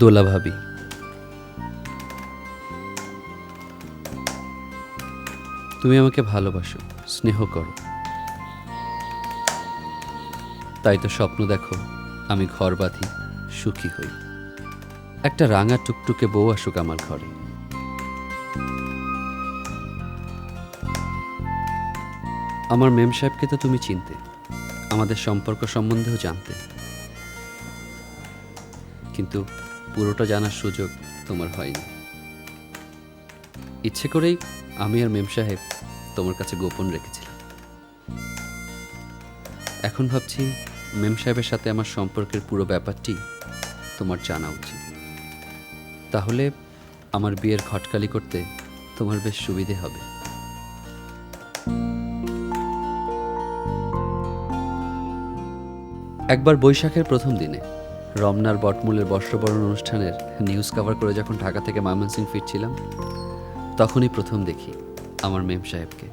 দোলা ভাবি, তুমি আমাকে ভালোবাসো, স্নেহ করো, তাই তো স্বপ্ন দেখো আমি ঘর বাঁধি, সুখী হই, একটা রাঙা টুকটুকে বউ আসুক আমার ঘরে। আমার মেম সাহেবকে তো তুমি চিনতে, আমাদের সম্পর্ক সম্বন্ধেও জানতে, কিন্তু পুরোটা জানার সুযোগ তোমার হয়নি। ইচ্ছে করেই আমি আর মেম সাহেব তোমার কাছে গোপন রেখেছিলাম। এখন ভাবছি মেম সাহেবের সাথে আমার সম্পর্কের পুরো ব্যাপারটি তোমার জানা উচিত, তাহলে আমার বিয়ের খটকালি করতে তোমার বেশ সুবিধে হবে। একবার বৈশাখের প্রথম দিনে রমনার বটমূলের বর্ষবরণ অনুষ্ঠানের নিউজ কভার করে যখন ঢাকা থেকে ময়মনসিং ফিরছিলাম, তখনই প্রথম দেখি আমার মেম সাহেবকে।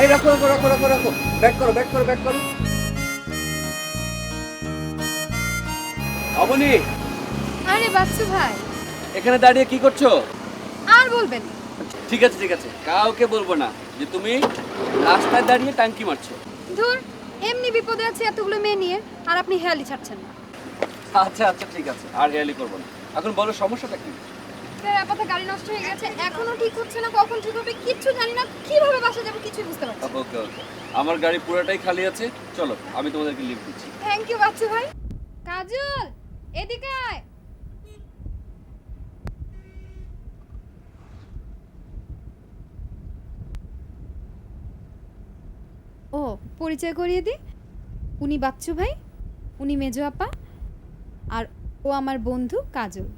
এই রাখো রাখো রাখো রাখো রাখো, ব্যাক করো ব্যাক করো ব্যাক করো। অবনী, আরে বাচ্চু ভাই, এখানে দাঁড়িয়ে কি করছো? আর বলবেন? ঠিক আছে ঠিক আছে, কাউকে বলবো না যে তুমি রাস্তায় দাঁড়িয়ে টাঙ্কি মারছো। ধুর, এমনি বিপদে আছে এতগুলো মেয়ে নিয়ে, আর আপনি হেয়ালি ছাড়ছেন না। আচ্ছা আচ্ছা ঠিক আছে, আর হেয়ালি করবো না। এখন বলো সমস্যাটা কি? আপাতত গাড়ি নষ্ট হয়ে গেছে, এখনো ঠিক হচ্ছে না, কখন ঠিক হবে কিচ্ছু জানি না, কিভাবে বাসা যাবো কিছুই বুঝতে পারছি না। ওকে ওকে, আমার গাড়ি পুরোটাই খালি আছে, চলো আমি তোমাদেরকে লিফট দিচ্ছি। থ্যাংক ইউ বাচ্চু ভাই। কাজল, এদিকে আয়। ও, পরিচয় করিয়ে দি, উনি বাচ্চু ভাই, উনি মেজো আপা, আর ও আমার বন্ধু কাজল।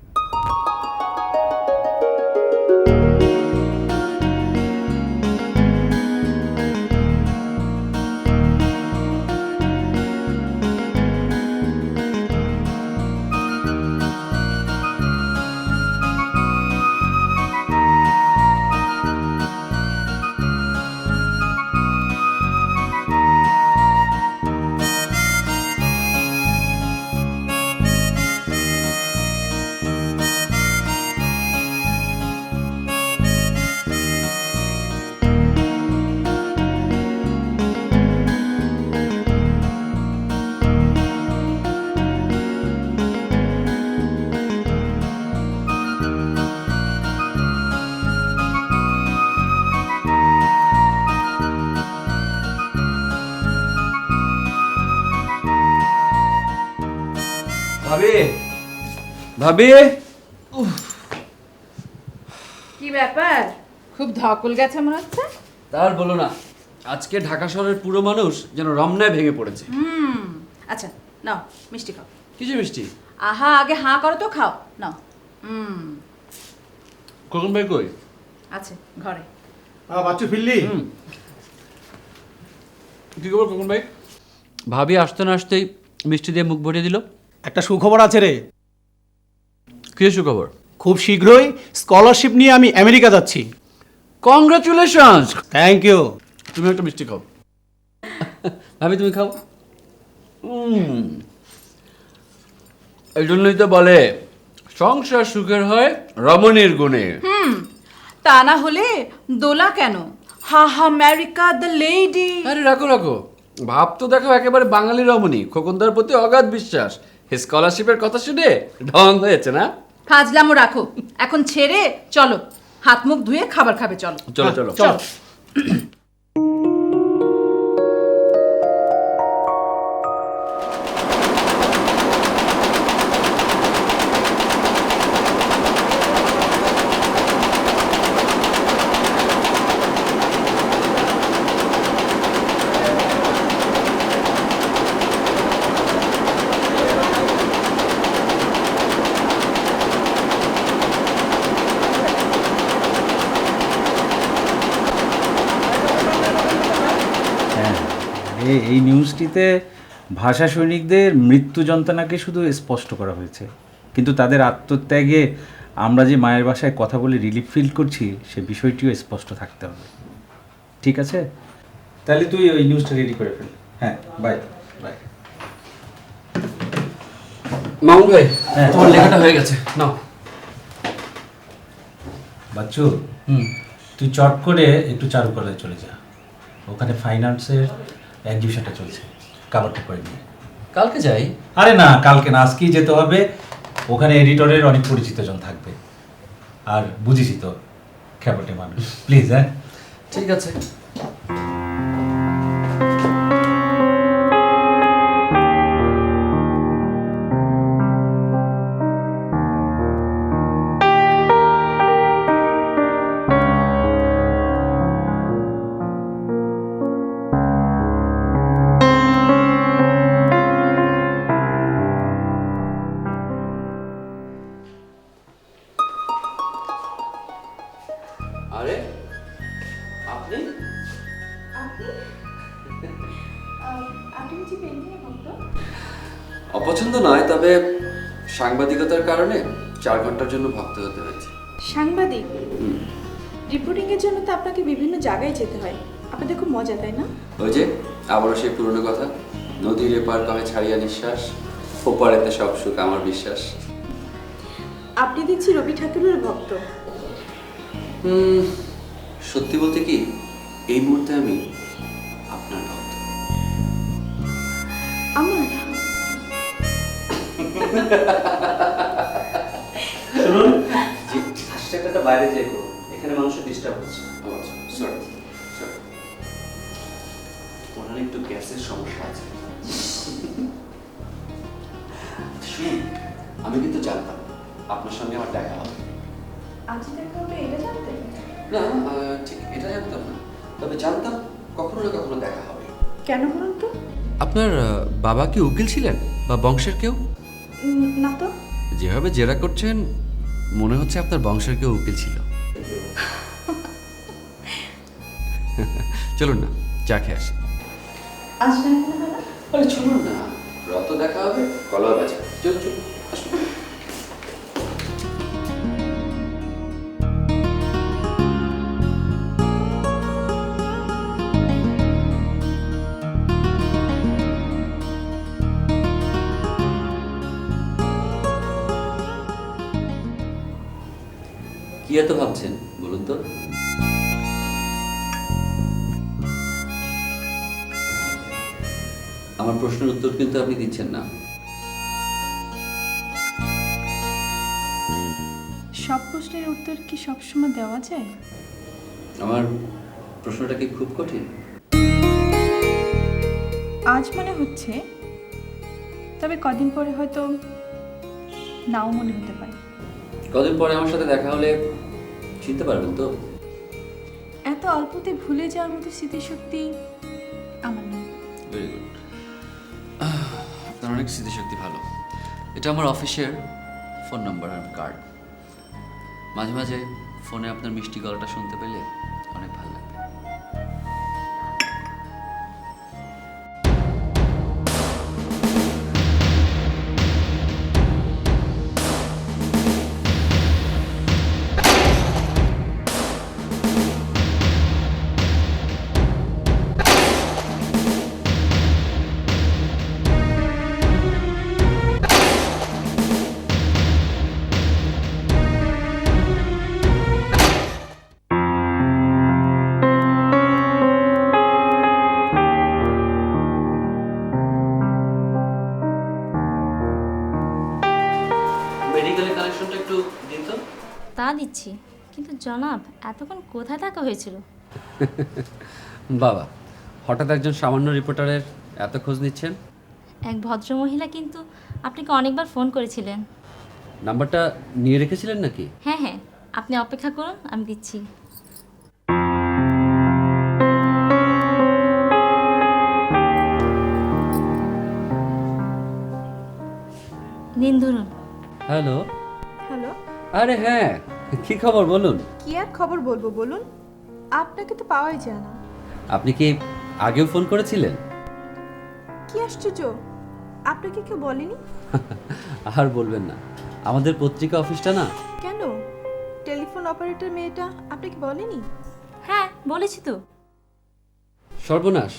ভাবি, কি ব্যাপার, খুব ধকল গেছে মনে হচ্ছে। তার বলো না, আজকে ঢাকা শহরের পুরো মানুষ যেন রমনায় ভেঙে পড়েছে। আচ্ছা নাও মিষ্টি খাও। কিছু মিষ্টি? আহা, আগে হাঁ করো তো, খাও নাও। খোকন ভাই কই? আছে ঘরে। বাচ্চু ফিরলি? কি খবর খোকন ভাই? ভাবি আসতে না আসতেই মিষ্টি দিয়ে মুখ ভরিয়ে দিল। একটা সুখবর আছে রে। কি সুখবর? খুব শীঘ্রই স্কলারশিপ নিয়ে আমি আমেরিকা যাচ্ছি। কংগ্রাচুলেশনস। Thank you. তুমি একটা মিষ্টি খাও। ভাবি তুমি খাও। এই জন্যই তো বলে সংসার সুখের হয় রমণীর গুণে। তা না হলে দোলা কেন? হা হা আমেরিকা দ্য লেডি। আরে রাখো রাখো, ভাব তো দেখো একেবারে বাঙালি রমণী, খোকনদার প্রতি অগাধ বিশ্বাস। স্কলারশিপের কথা শুনে ঢং হয়েছে না? ফাজলামো রাখো, এখন ছেড়ে চলো, হাত মুখ ধুয়ে খাবার খাবে। চলো চলো চলো চলো। হ্যাঁ, এই নিউজটিতে ভাষা সৈনিকদের মৃত্যু যন্ত্রণাকে শুধু স্পষ্ট করা হয়েছে, কিন্তু তাদের আত্মত্যাগে আমরা যে মায়ের ভাষায় কথা বলে রিলিফ ফিল করছি সে বিষয়টিও স্পষ্ট থাকতে হবে। ঠিক আছে, তাহলে তুই ওই নিউজটা রেডি করে ফেল। হ্যাঁ, বাই বাই। মামুন ভাই, হ্যাঁ। তোমার লেখাটা হয়ে গেছে, নাও। বাচ্চু, তুই চট করে একটু চারুকলায় চলে যা, ওখানে ফাইন্যান্সের এক্সিবিশনটা চলছে, কাভারটা করে নিয়ে। কালকে যাই? আরে না, কালকে না, আজকেই যেতে হবে। ওখানে এডিটরের অনেক পরিচিত জন থাকবে, আর বুঝিসই তো খ্যাপটে মানুষ। প্লিজ। হ্যাঁ, ঠিক আছে। আরে আপনি? অপছন্দ নয়, তবে সাংবাদিকতার কারণে 4 ঘন্টার জন্য ভক্ত হতে হয়েছে। সাংবাদিক রিপোর্টিং এর জন্য তো আপনাকে বিভিন্ন জায়গায় যেতে হয়, আপনাদের খুব মজা, তাই না? ওই যে আবারও সেই পুরনো কথা, নদীর এপার কহে ছাড়িয়া নিঃশ্বাস, ওপারেতে সব সুখ আমার বিশ্বাস। আপনি দেখছি রবি ঠাকুরের ভক্ত। সত্যি বলতে কি, এই মুহূর্তে আমি আপনার ভক্ত। আমার শুনুন, হাসটাটা বাইরে যেয়ে করুন, এখানে মানুষের ডিস্টার্ব হচ্ছে। সরি সরি, ওনার একটু গ্যাসের সমস্যা আছে। শুনুন, আমি কিন্তু জানতাম আপনার সঙ্গে আমার দেখা হবে। আজ দেখা হবে এটা জানতেন? না, ঠিক এটা জানতাম না, তবে জানতাম কখনো না কখনো দেখা হবে। কেন বলুন তো? আপনার বাবা কি উকিল ছিলেন বা বংশের কেউ? না তো। যেভাবে জেরা করছেন মনে হচ্ছে আপনার বংশের কেউ উকিল ছিল। চলুন না, চা খেয়ে আসি। আজ না কেন হবে? আরে চলুন না, রত দেখা হবে কলা বাজা। চল চল, আসুন। কি এত ভাবছেন বলুন তো? আমার প্রশ্নের উত্তর কিন্তু আপনি দিচ্ছেন না। সব প্রশ্নের উত্তর কি সবসময় দেওয়া যায়? আমার প্রশ্নটা কি খুব কঠিন? আজ মনে হচ্ছে, তবে কদিন পরে হয়তো নাও মনে হতে পারে। কদিন পরে আমার সাথে দেখা হলে চিনতে পারবেন তো? এত অল্পতে ভুলে যাওয়ার মতো স্মৃতিশক্তি আমার নেই। Very good. আপনার অনেক স্মৃতিশক্তি ভালো। এটা আমার অফিসের ফোন নাম্বার আর কার্ড। মাঝে মাঝে ফোনে আপনার মিষ্টি গলাটা শুনতে পেলে অনেক ভালো লাগবে। মেডিকেলের কানেকশনটা একটু দিন তো। তা দিচ্ছি, কিন্তু জনাব এতক্ষণ কোথায় থাকা হয়েছিল? বাবা, হঠাৎ একজন সামান্য রিপোর্টারের এত খোঁজ নিচ্ছেন? এক ভদ্রমহিলা কিন্তু আপনাকে অনেকবার ফোন করেছিলেন। নাম্বারটা নিয়ে রেখেছিলেন নাকি? হ্যাঁ হ্যাঁ, আপনি অপেক্ষা করুন, আমি দিচ্ছি। নিন ধরুন। হ্যালো। হ্যালো, আরে হ্যাঁ, কি খবর বলুন। কি আর খবর বলবো বলুন? আপনাকে তো পাওয়াই যায় না। আপনি কি আগেও ফোন করেছিলেন? কি আশ্চর্য, আপনাকে কেউ বলেনি? আর বলবেন না, আমাদের পত্রিকা অফিসটা না। কেন, টেলিফোন অপারেটর মেয়েটা আপনাকে বলেনি? হ্যাঁ বলেছি তো। সর্বনাশ,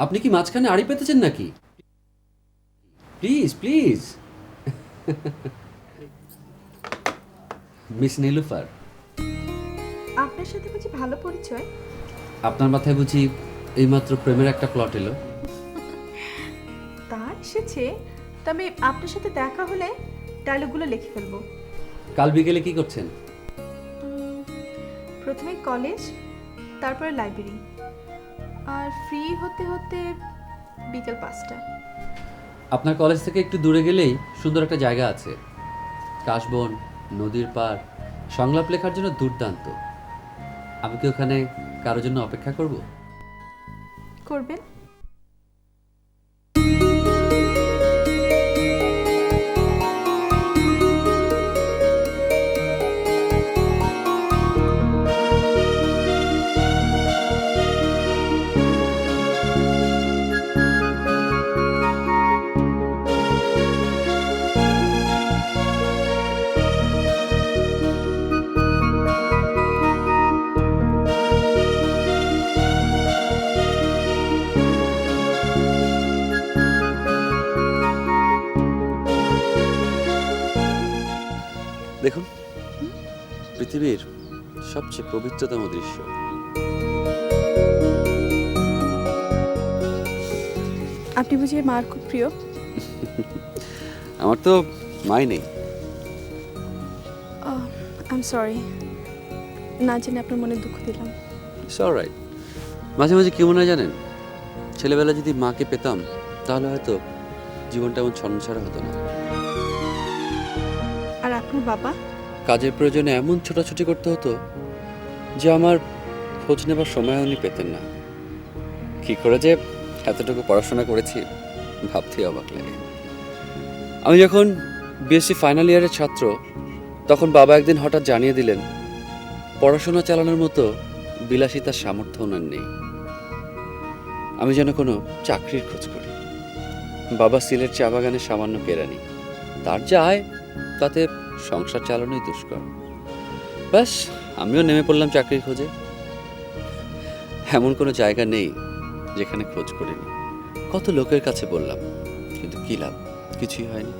আপনি কি মাঝখানে আড়ি পেতেছেন নাকি? Please please. মিস নীলুফার, আপনার সাথে বুঝি ভালো পরিচয়? আপনার মাথায় বুঝি এইমাত্র প্রেমের একটা প্লট এলো? তা এসেছে, তবে আপনার সাথে দেখা হলে ডায়লগগুলো লিখে ফেলবো। কাল বিকেলে কি করছেন? প্রথমে কলেজ, তারপরে লাইব্রেরি, আর ফ্রি হতে হতে বিকেল 5টা। আপনার কলেজ থেকে একটু দূরে গেলেই সুন্দর একটা জায়গা আছে, কাশবন, নদীর পাড়, সংলাপ লেখার জন্য দুর্দান্ত। আমি কি ওখানে কারোর জন্য অপেক্ষা করব? করবেন? দেখুন, পৃথিবীর সবচেয়ে পবিত্রতম দৃশ্য। আপনি বুঝি মার খুব প্রিয়? আমার তো মাই নেই। আই এম সরি, না জেনে আপনার মনে দুঃখ দিলাম। It's alright. মাঝে মাঝে কি মনে হয় জানেন, ছেলেবেলা যদি মাকে পেতাম তাহলে হয়তো জীবনটা এমন ছন্নছাড়া হতো না। আর আপনার বাবা? কাজের প্রয়োজনে এমন ছোটাছুটি করতে হতো যে আমার খোঁজ নেবার সময় উনি পেতেন না। কি করে যে এতটুকু পড়াশোনা করেছি ভাবতেই অবাক লাগে। আমি যখন বিএসসি ফাইনাল ইয়ারের ছাত্র, তখন বাবা একদিন হঠাৎ জানিয়ে দিলেন পড়াশোনা চালানোর মতো বিলাসিতার সামর্থ্য ওনার নেই। আমি যেন কোনো চাকরির খোঁজ করি। বাবা সিলেট চা বাগানের সামান্য কেরানি, তার যা আয় তাতে সংসার চালানোই দুষ্কর। ব্যাস, আমিও নেমে পড়লাম চাকরির খোঁজে। এমন কোনো জায়গা নেই যেখানে খোঁজ করিনি। কত লোকের কাছে বললাম, কিন্তু কী লাভ, কিছুই হয়নি।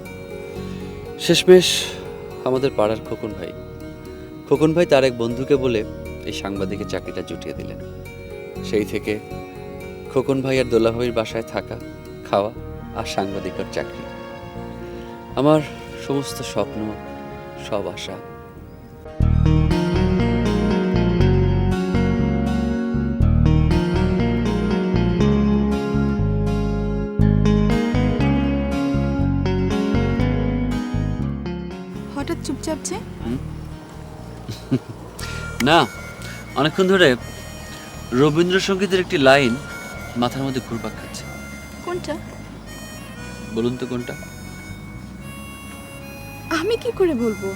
শেষমেশ আমাদের পাড়ার খোকন ভাই তার এক বন্ধুকে বলে এই সাংবাদিকের চাকরিটা জুটিয়ে দিলেন। সেই থেকে খোকন ভাই আর দোলা ভাইয়ের বাসায় থাকা, খাওয়া আর সাংবাদিকের চাকরি। আমার সমস্ত স্বপ্ন, সব আশা। হচ্ছে? না, অনেকক্ষণ ধরে রবীন্দ্রসঙ্গীতের একটি লাইন মাথার মধ্যে ঘুরপাক খাচ্ছে। কোনটা? বলুন তো কোনটা? আমি কি করে বলবো?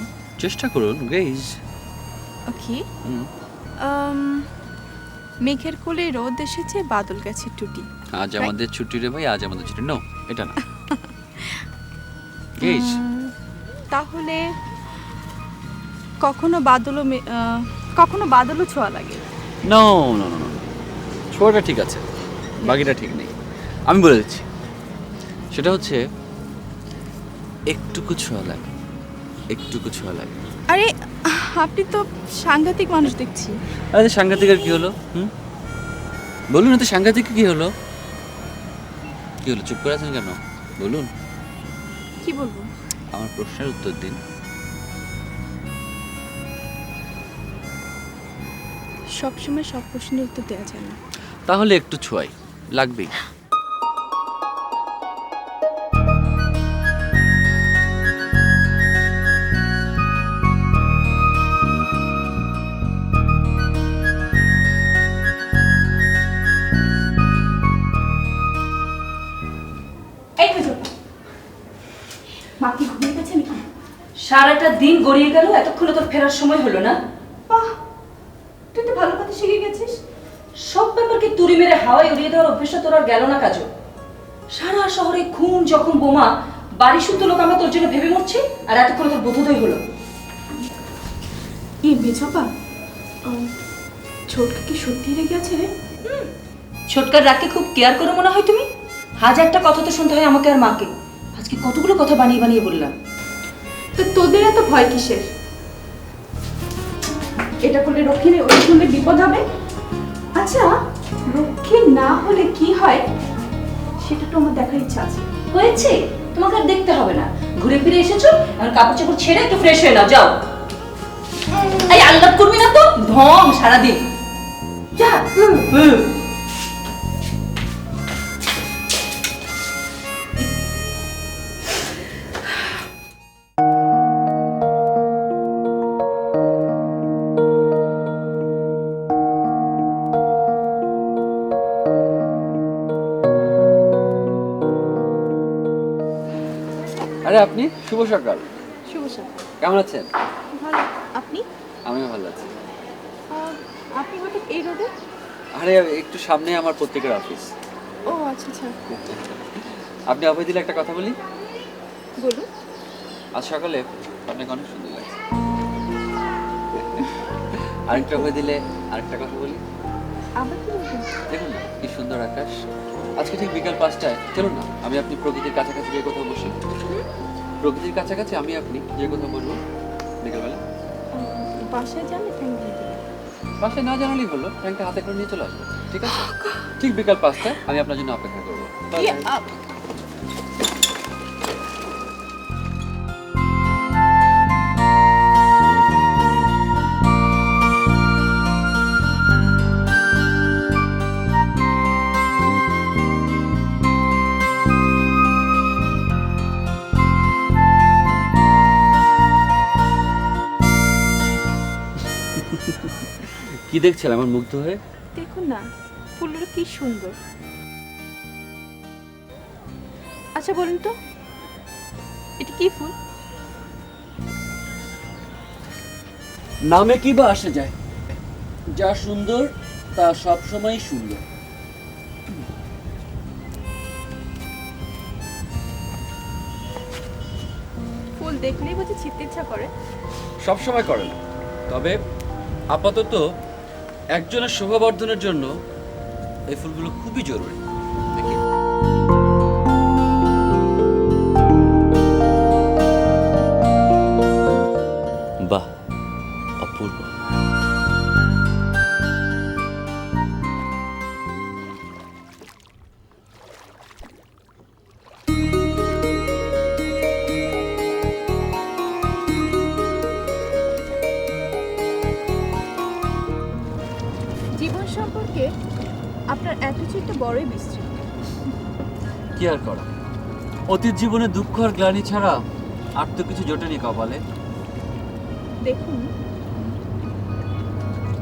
চেষ্টা করুন গেইজ। ওকে। মেঘের কোলে রোদ এসেছে, বাদল গেছে টুটি। আজ আমাদের ছুটি রে ভাই, আজ আমাদের ছুটি। নো, এটা না। গেইজ। তাহলে কখনো বাদলও ছোঁয়া লাগে। নো নো নো নো, ছোঁয়াটা ঠিক আছে, বাকিটা ঠিক নেই। আমি বলে দিচ্ছি, সেটা হচ্ছে একটুকু ছোঁয়া লাগে, একটুকু ছোঁয়া লাগে। আরে আপনি তো সাংঘাতিক মানুষ দেখছি। আরে সাংঘাতিক আর কি হলো? বলুন, এতে সাংঘাতিক কি হলো? কি হলো, চুপ করে আছেন কেন? বলুন। কি বলবো? আমার প্রশ্নের উত্তর দিন। সবসময় সব প্রশ্নের উত্তর দেওয়া যায় না। তাহলে একটু ছোঁয়াই লাগবেই। এই তো মা কি ঘুমিয়ে গেছে নাকি? সারাটা দিন গড়িয়ে গেল, এতক্ষণে তোর ফেরার সময় হলো না? বাহ, তুই তো ভালো কথা শিখে গেছিস। সব ব্যাপারকে তুড়ি মেরে হাওয়ায় উড়িয়ে দেওয়ার অভ্যেসটা তোর আর গেল না কাজও। সারা শহরে খুন জখম বোমা, বাড়ি শুদ্ধ লোক আমরা তোর জন্য ভেবে মরছি, আর এতক্ষণে তোর বোধোদয় হলো। এই মেজপা ছোটকা কি সত্যি রেগে আছে রে? ছোটকার রাগকে খুব কেয়ার করে মনে হয় তুমি। হাজারটা কথা তো শুনতে হয় আমাকে আর মাকে। আজকে কতগুলো কথা বানিয়ে বানিয়ে বললাম। তো তোদের এত ভয় কিসের? এটা করলে রক্ষী নেই, ওই শুনলে বিপদ হবে। আচ্ছা, রক্ষী না হলে কি হয় সেটা তো আমার দেখার ইচ্ছা আছে। হয়েছে, তোমাকে আর দেখতে হবে না। ঘুরে ফিরে এসেছো, এখন কাপড় চাপড় ছেড়ে একটু ফ্রেশ হয়ে নাও, যাও। এই আল্লাহ করবি না তো, ঢং সারাদিন। যা। আরে আপনি, শুভ সকাল। শুভ সকাল। কেমন আছেন? ভালো। আপনি? আমিও ভালো আছি। আপনি হঠাৎ এই রোডে? আরে একটু সামনে আমার পত্রিকার অফিস। ও আচ্ছা আচ্ছা, আপনি অভয় দিলে একটা কথা বলি। বলুন। আজ সকালে আপনাকে অনেক সুন্দর লাগছে। আরেকটা অভয় দিলে আরেকটা কথা বলি। আবার কি বলবেন? দেখুন না কি সুন্দর আকাশ। আজকে ঠিক বিকাল 5টায় চলুন না আমি আপনি প্রকৃতির কাছাকাছি গিয়ে কোথাও বসি। প্রকৃতির কাছাকাছি আমি আপনি যে কোথাও বসবো বিকালবেলা। বাসায় যাবে? বাসায় না জানালেই হলো, ট্যাঙ্কটা হাতে করে নিয়ে চলে আসবো। ঠিক আছে? ঠিক বিকাল 5টায় আমি আপনার জন্য অপেক্ষা করবো। Bye bye. কি দেখছেন আমার মুগ্ধ হয়ে? দেখুন না, ফুলগুলো কি সুন্দর। আচ্ছা বলুন তো, এটা কি ফুল? নামে কি বা আসে যায়, যা সুন্দর তা সব সময় সুন্দর। ফুল দেখলেই বুঝি ছিটতে ইচ্ছা করে? সব সময় করে না, তবে আপাতত একজনের শোভাবর্ধনের জন্য এই ফুলগুলো খুবই জরুরি। দেখি বাহ, অপূর্ব। জীবন সম্পর্কে আপনার অ্যাটিটিউডটা বড়ই বিস্তৃত। কি আর করা, অতীত জীবনে দুঃখ আর গ্লানি ছাড়া আর তো কিছু জোটেনি কপালে। দেখুন,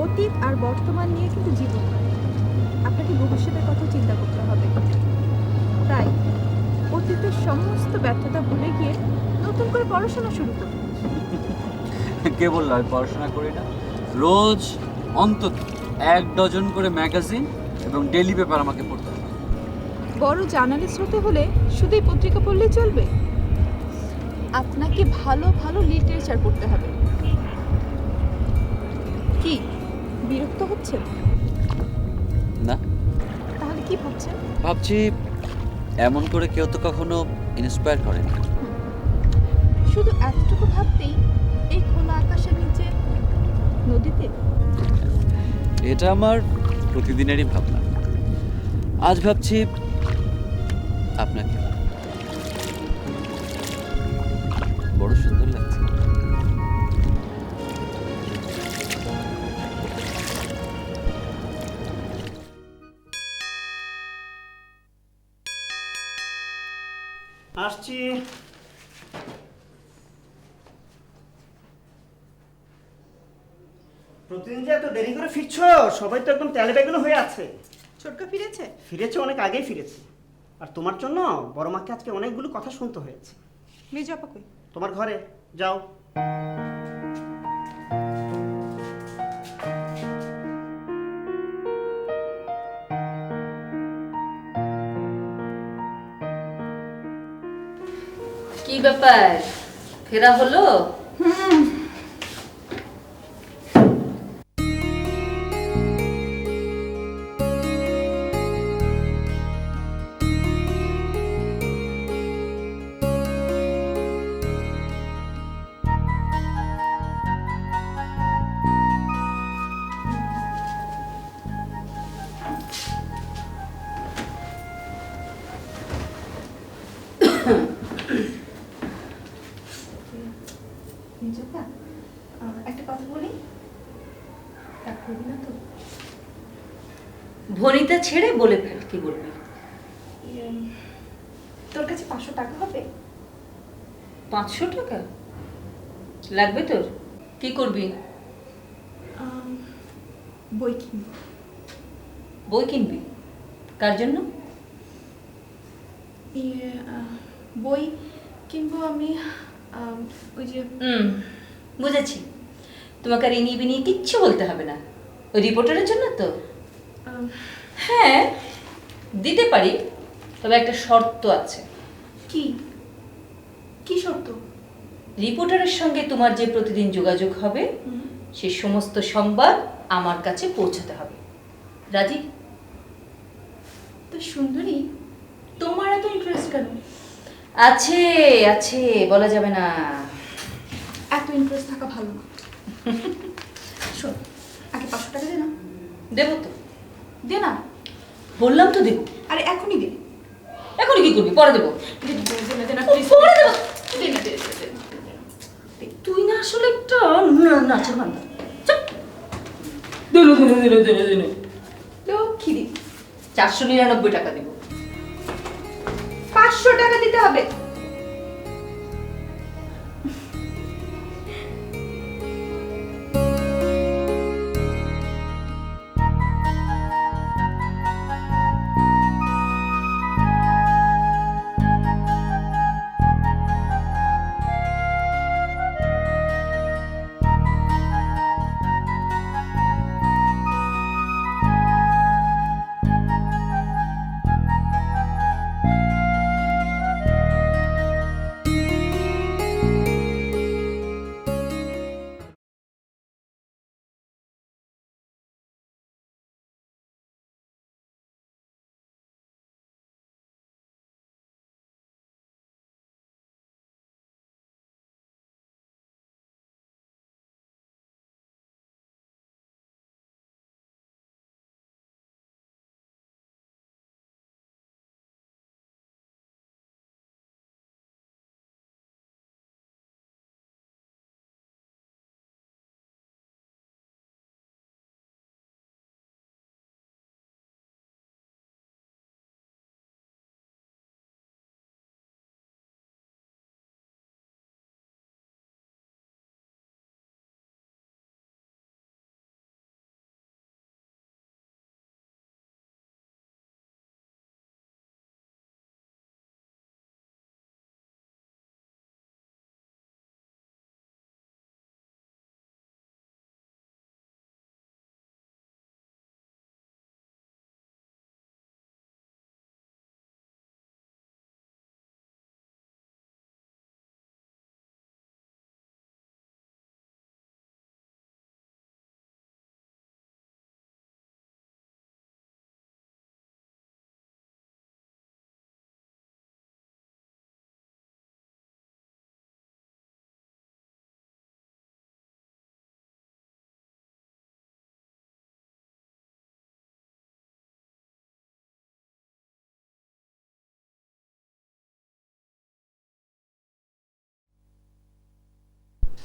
অতীত আর বর্তমান নিয়ে কিন্তু জীবন নয়, আপনাকে ভবিষ্যতের কথা চিন্তা করতে হবে। তাই অতীতের সমস্ত ব্যর্থতা ভুলে গিয়ে নতুন করে পড়াশোনা শুরু করুন। কে বললো আমি পড়াশোনা করি না? রোজ অন্তত 1 ডজন করে ম্যাগাজিন এবং ডেইলি পেপার আমাকে পড়তে হবে। বড় জার্নালিস্ট হতে হলে শুধুই পত্রিকা পড়লেই চলবে? আপনাকে ভালো ভালো লিটারেচার পড়তে হবে। কি বিরক্ত হচ্ছেন? না, তাহলে কি ভাবছেন? ভাবছি এমন করে কেউ তো কখনো ইন্সপায়ার করেনি। শুধু এতটুকু ভাবতেই এই খোলা আকাশের নিচে নদীতে? এটা আমার প্রতিদিনেরই ভাবনা। আজ ভাবছি আপনাকে বড় সুন্দর লাগছে। আসছি। প্রতিদিন যে এত দেরি করে ফিরছো, সবাই তো একদম তেলে বেগুনো হয়ে আছে। ছোটকা ফিরেছে? ফিরেছে, অনেক আগেই ফিরেছে। আর তোমার জন্য বড় মাকে আজকে অনেকগুলো কথা শুনতে হয়েছে। মেজো আপা কই? তোমার ঘরে যাও। কি ব্যাপার, ফেরা হলো? মেজো আপা, একটা কথা বলি, রাগ করবি না তো? ভনিতা ছেড়ে বলে ফেল, কি বলবি? তোর কাছে 500 টাকা হবে? 500 টাকা লাগবে তোর? কি করবি? বই কিনবো। বই কিনবি? কার জন্য? বই কিনবো আমি, ওই যে বুঝেছি, তোমাকে আর ইনি বিনি কিচ্ছু বলতে হবে না। ওই রিপোর্টারের জন্য তো? হ্যাঁ, দিতে পারি, তবে একটা শর্ত আছে। কি কি শর্ত? রিপোর্টারের সঙ্গে তোমার যে প্রতিদিন যোগাযোগ হবে, সে সমস্ত সংবাদ আমার কাছে পৌঁছাতে হবে। রাজি? তো সুন্দরী, তোমার এত ইন্টারেস্ট কেন? আছে আছে, বলা যাবে না। এত ইন্টারেস্ট থাকা ভালো না। শোন, আগে 500 টাকা দে না। দেবো তো, দে না। বললাম তো দেবো। আরে এখনই দে। এখনই কি করবি? পরে দেবো। দে না, দে না, ও, please। পরে দেবো। দে না, দে না, দে না। তুই না আসলে একটা নাচের বান্ধব। দিলো দিলো দিলো দিলো দিলো। লক্ষ্মী দি, 499 টাকা দেবো। 500 টাকা দিতে হবে।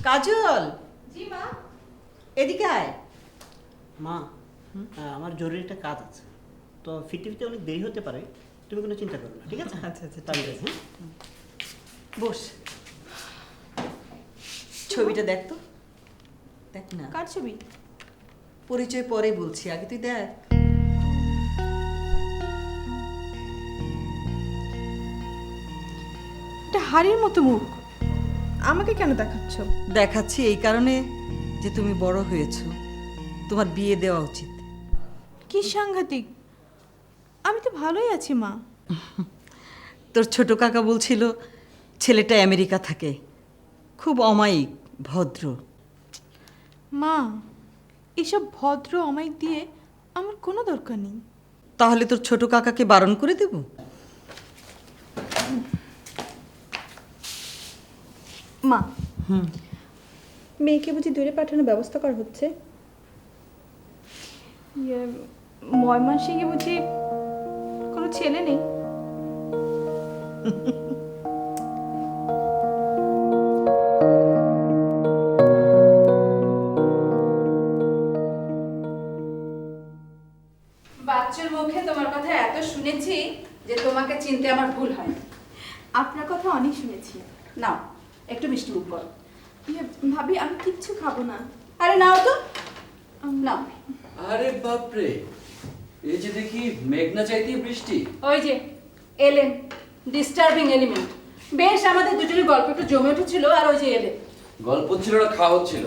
কাজল, জি মা। এদিকে আয়। মা, আমার জরুরি একটা কাজ আছে, তো ফিরতে ফিরতে অনেক দেরি হতে পারে, তুমি কোনো চিন্তা করো না, ঠিক আছে? আচ্ছা আচ্ছা, তাহলে ঠিক আছে। হ্যাঁ? বস। ছবিটা দেখ তো, দেখ না। কার ছবি? পরিচয় পরে বলছি, আগে তুই দেখ। এটা হাড়ির মতো মুখ, আমাকে কেন দেখাচ্ছ? দেখাচ্ছি এই কারণে যে তুমি বড় হয়েছো, তোমার বিয়ে দেওয়া উচিত। কি সাংঘাতিক, আমি তো ভালোই আছি মা। তোর ছোট কাকা বলছিল ছেলেটা আমেরিকা থাকে, খুব অমায়িক, ভদ্র। মা, এসব ভদ্র অমায়িক দিয়ে আমার কোনো দরকার নেই। তাহলে তোর ছোট কাকাকে বারণ করে দেব? মা, মেয়েকে বুঝি দূরে পাঠানোর ব্যবস্থা করা হচ্ছে? ময়মনসিংহে বুঝি কোনো ছেলে নেই? বাচ্চার মুখে তোমার কথা এত শুনেছি যে তোমাকে চিনতে আমার ভুল হয়। আপনার কথা অনেক শুনেছি। নাও একটু মিষ্টি মুখ করো। ভাবি, আমি কিচ্ছু খাবো না। আরে নাও তো, নাও। আরে বাপরে, এই যে দেখি মেঘনা চাইতেই বৃষ্টি। ওই যে এলেন, ডিস্টার্বিং এলিমেন্ট। বেশ আমাদের দুজনের গল্প একটু জমে উঠেছিল, আর ওই যে এলেন। গল্প ছিল না, খাওয়া হচ্ছিল।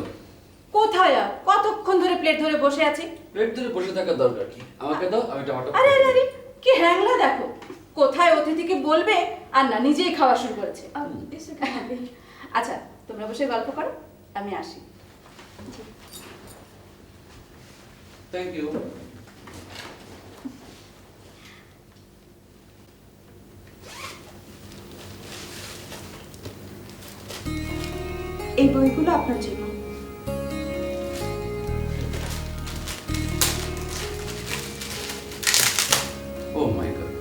কোথায় আর কতক্ষণ ধরে প্লেট ধরে বসে আছি? পেট ধরে বসে থাকার দরকার কি? আমাকে দাও, আমি টমেটো। আরে আরে আরে, কি হ্যাংলা দেখো, কোথায় অতিথিকে বলবে আর না নিজেই খাওয়া শুরু করেছে। আচ্ছা তোমরা বসে গল্প করো, আমি আসি। Thank you. এই বইগুলো আপনার জন্য। ও মাই গড,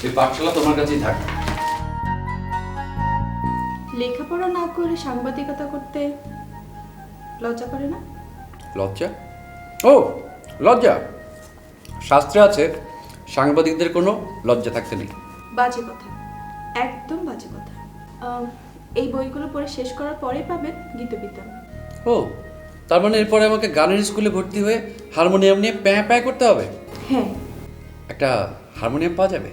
এই পাঠশালা তোমার কাছেই থাক। লেখাপড়া না করে সাংবাদিকতা করতে লজ্জা করে না? লজ্জা? ও লজ্জা, শাস্ত্রে আছে সাংবাদিকদের কোনো লজ্জা থাকতে নেই। বাজে কথা, একদম বাজে কথা। এই বইগুলো পড়ে শেষ করার পরেই পাবেন গীতবিতান। ও, তার মানে এরপরে আমাকে গানের স্কুলে ভর্তি হয়ে হারমোনিয়াম নিয়ে প্যাঁ প্যাঁ করতে হবে? হ্যাঁ, একটা হারমোনিয়াম পাওয়া যাবে?